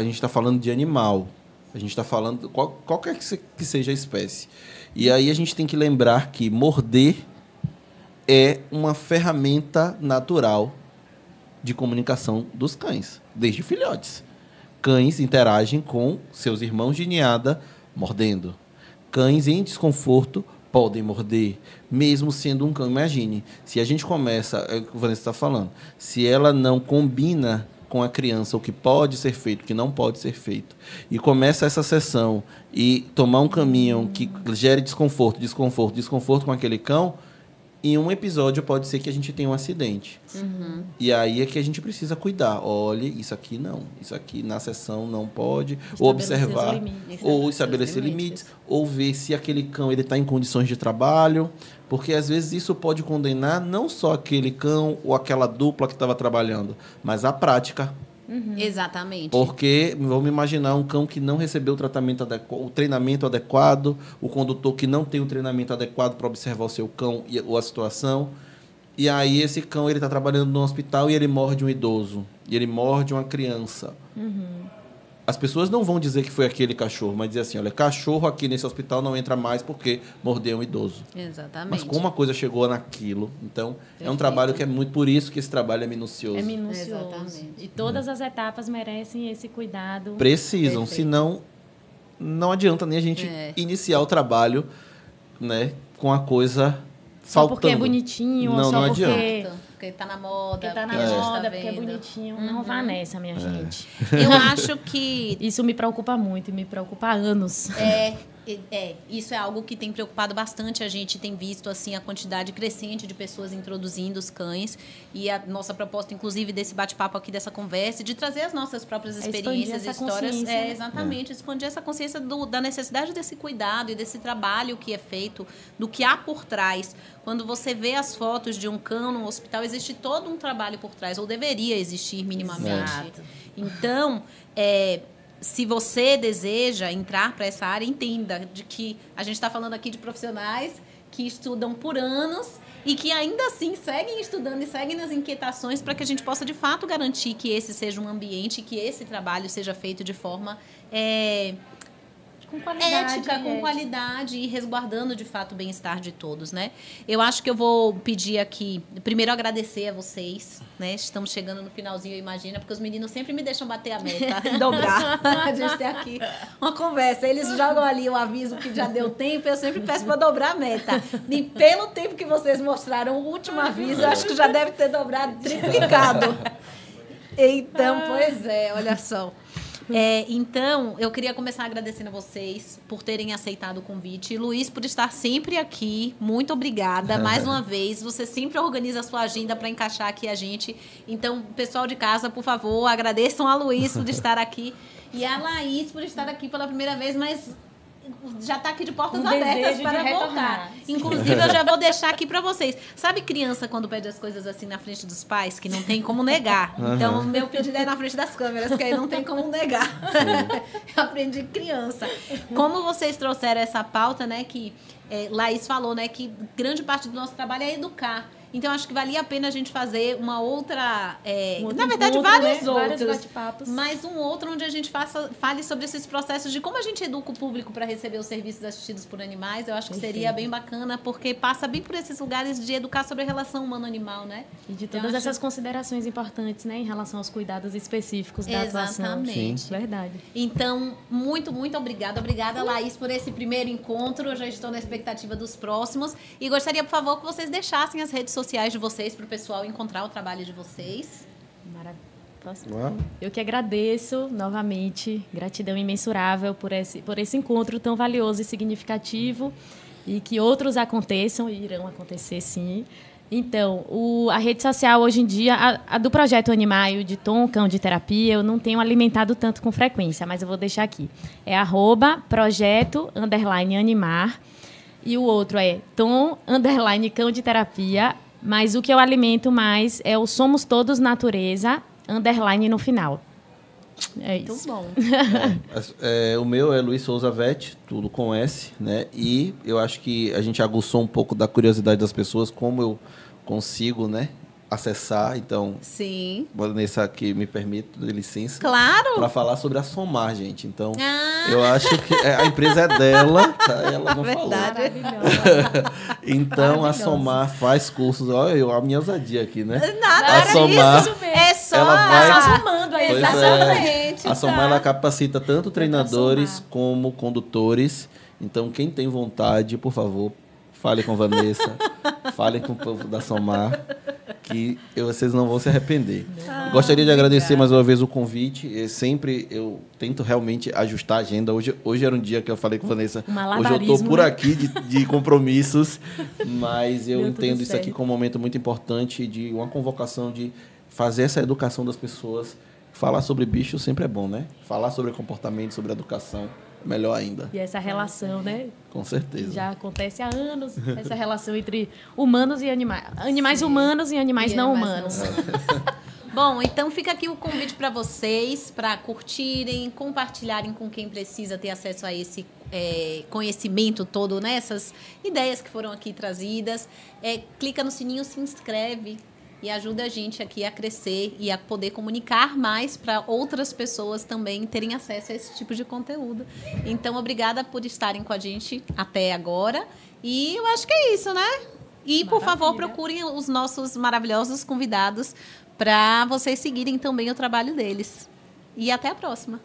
[SPEAKER 2] está falando de animal, a gente está falando qualquer que seja a espécie. E aí a gente tem que lembrar que morder é uma ferramenta natural de comunicação dos cães, desde filhotes. Cães interagem com seus irmãos de ninhada mordendo. Cães em desconforto podem morder, mesmo sendo um cão. Imagine, se a gente começa, é o que o Vanessa está falando, se ela não combina com a criança o que pode ser feito, o que não pode ser feito, e começa essa sessão e tomar um caminho que gere desconforto com aquele cão, em um episódio pode ser que a gente tenha um acidente. E aí é que a gente precisa cuidar. Olha, isso aqui não. Isso aqui na sessão não pode. Ou observar. Ou estabelecer limites. Ou ver se aquele cão está em condições de trabalho. Porque às vezes isso pode condenar não só aquele cão ou aquela dupla que estava trabalhando, mas a prática.
[SPEAKER 1] Exatamente.
[SPEAKER 2] Porque vamos imaginar um cão que não recebeu o treinamento adequado, o condutor que não tem o treinamento adequado para observar o seu cão ou a situação. E aí esse cão está trabalhando no hospital e ele morde um idoso, e ele morde uma criança. As pessoas não vão dizer que foi aquele cachorro, mas dizer assim, olha, cachorro aqui nesse hospital não entra mais porque mordeu um idoso.
[SPEAKER 1] Exatamente.
[SPEAKER 2] Mas como a coisa chegou naquilo, então é um trabalho que é muito, por isso que esse trabalho é minucioso.
[SPEAKER 3] É minucioso.
[SPEAKER 1] Exatamente.
[SPEAKER 3] E todas as etapas merecem esse cuidado.
[SPEAKER 2] Precisam, senão não adianta nem a gente iniciar o trabalho, né, com a coisa
[SPEAKER 3] só
[SPEAKER 2] faltando.
[SPEAKER 3] Porque é bonitinho, ou só
[SPEAKER 2] não
[SPEAKER 3] porque...
[SPEAKER 2] adianta.
[SPEAKER 1] Porque tá na moda.
[SPEAKER 3] Porque tá na moda, porque é bonitinho. Não vá nessa, minha gente.
[SPEAKER 1] Eu acho que...
[SPEAKER 3] Isso me preocupa muito, e me preocupa há anos.
[SPEAKER 1] Isso é algo que tem preocupado bastante. A gente tem visto assim a quantidade crescente de pessoas introduzindo os cães, e a nossa proposta, inclusive, desse bate-papo aqui, dessa conversa, de trazer as nossas próprias experiências e histórias, exatamente, expandir essa consciência da necessidade desse cuidado e desse trabalho que é feito, do que há por trás. Quando você vê as fotos de um cão no hospital, existe todo um trabalho por trás, ou deveria existir minimamente. Exato. Então, se você deseja entrar para essa área, entenda de que a gente está falando aqui de profissionais que estudam por anos e que ainda assim seguem estudando e seguem nas inquietações para que a gente possa, de fato, garantir que esse seja um ambiente, que esse trabalho seja feito de forma
[SPEAKER 3] com qualidade.
[SPEAKER 1] Ética, com qualidade e resguardando, de fato, o bem-estar de todos, né? Eu acho que eu vou pedir aqui, primeiro agradecer a vocês, né? Estamos chegando no finalzinho, imagina, porque os meninos sempre me deixam bater a meta e dobrar. A gente tem aqui uma conversa. Eles jogam ali o aviso que já deu tempo, eu sempre peço para dobrar a meta. E pelo tempo que vocês mostraram o último aviso, eu acho que já deve ter dobrado, triplicado. Então, pois é, olha só. Então, eu queria começar agradecendo a vocês por terem aceitado o convite. E, Luiz, por estar sempre aqui. Muito obrigada. Mais uma vez, você sempre organiza a sua agenda para encaixar aqui a gente. Então, pessoal de casa, por favor, agradeçam a Luiz por estar aqui. E a Laís por estar aqui pela primeira vez, mas já está aqui de portas abertas para voltar. Inclusive, eu já vou deixar aqui para vocês. Sabe criança quando pede as coisas assim na frente dos pais, que não tem como negar? Então, o meu pedido é na frente das câmeras, que aí não tem como negar. Eu aprendi criança. Como vocês trouxeram essa pauta, né, que Laís falou, né, que grande parte do nosso trabalho é educar. Então, acho que valia a pena a gente fazer uma outra... na verdade, vários outros. Mas um outro onde a gente fale sobre esses processos de como a gente educa o público para receber os serviços assistidos por animais. Eu acho que seria bem bacana, porque passa bem por esses lugares de educar sobre a relação humano-animal, né?
[SPEAKER 3] E de todas essas considerações importantes, né? Em relação aos cuidados específicos da atuação.
[SPEAKER 1] Exatamente.
[SPEAKER 3] Verdade.
[SPEAKER 1] Então, muito, muito obrigada. Obrigada, Laís, por esse primeiro encontro. Eu já estou na expectativa dos próximos. E gostaria, por favor, que vocês deixassem as redes sociais de vocês para o pessoal encontrar o trabalho de vocês.
[SPEAKER 3] Maravilha. Eu que agradeço novamente, gratidão imensurável por esse encontro tão valioso e significativo e que outros aconteçam e irão acontecer, sim. Então, a rede social hoje em dia, a do Projeto Animaio, de Tom, Cão de Terapia, eu não tenho alimentado tanto com frequência, mas eu vou deixar aqui. É @projeto_animar e o outro é Tom_Cão de Terapia. Mas o que eu alimento mais é o Somos Todos Natureza, _ no final. É isso.
[SPEAKER 1] Muito bom.
[SPEAKER 2] O meu é Luiz Souza Vet, tudo com S, né? E eu acho que a gente aguçou um pouco da curiosidade das pessoas, como eu consigo, né, acessar. Então,
[SPEAKER 1] sim.
[SPEAKER 2] Vanessa, aqui me permite, de licença.
[SPEAKER 1] Claro.
[SPEAKER 2] Para falar sobre a Somar, gente. Então, eu acho que a empresa é dela, tá? Ela não falou. Então, a Somar faz cursos. Olha, a minha ousadia aqui, né?
[SPEAKER 1] Nada,
[SPEAKER 2] a Somar,
[SPEAKER 1] isso mesmo. É só
[SPEAKER 3] somando aí.
[SPEAKER 1] Exatamente.
[SPEAKER 2] A Somar, ela capacita tanto treinadores como condutores. Então, quem tem vontade, por favor, fale com Vanessa, fale com o povo da Somar, que vocês não vão se arrepender. Gostaria de agradecer mais uma vez o convite. Sempre eu tento realmente ajustar a agenda. Hoje era um dia que eu falei com a Vanessa. Hoje eu estou por aqui de compromissos, mas eu entendo isso aqui como um momento muito importante de uma convocação de fazer essa educação das pessoas. Falar sobre bicho sempre é bom, né? Falar sobre comportamento, sobre educação, melhor ainda.
[SPEAKER 3] E essa relação, né?
[SPEAKER 2] Com certeza.
[SPEAKER 3] Já acontece há anos, essa relação entre humanos e animais. Animais humanos e animais não humanos.
[SPEAKER 1] Bom, então fica aqui o convite para vocês, para curtirem, compartilharem com quem precisa ter acesso a esse conhecimento todo, né? Essas ideias que foram aqui trazidas. Clica no sininho, se inscreve e ajuda a gente aqui a crescer e a poder comunicar mais para outras pessoas também terem acesso a esse tipo de conteúdo. Então, obrigada por estarem com a gente até agora. E eu acho que é isso, né? E, por favor, procurem os nossos maravilhosos convidados para vocês seguirem também o trabalho deles. E até a próxima.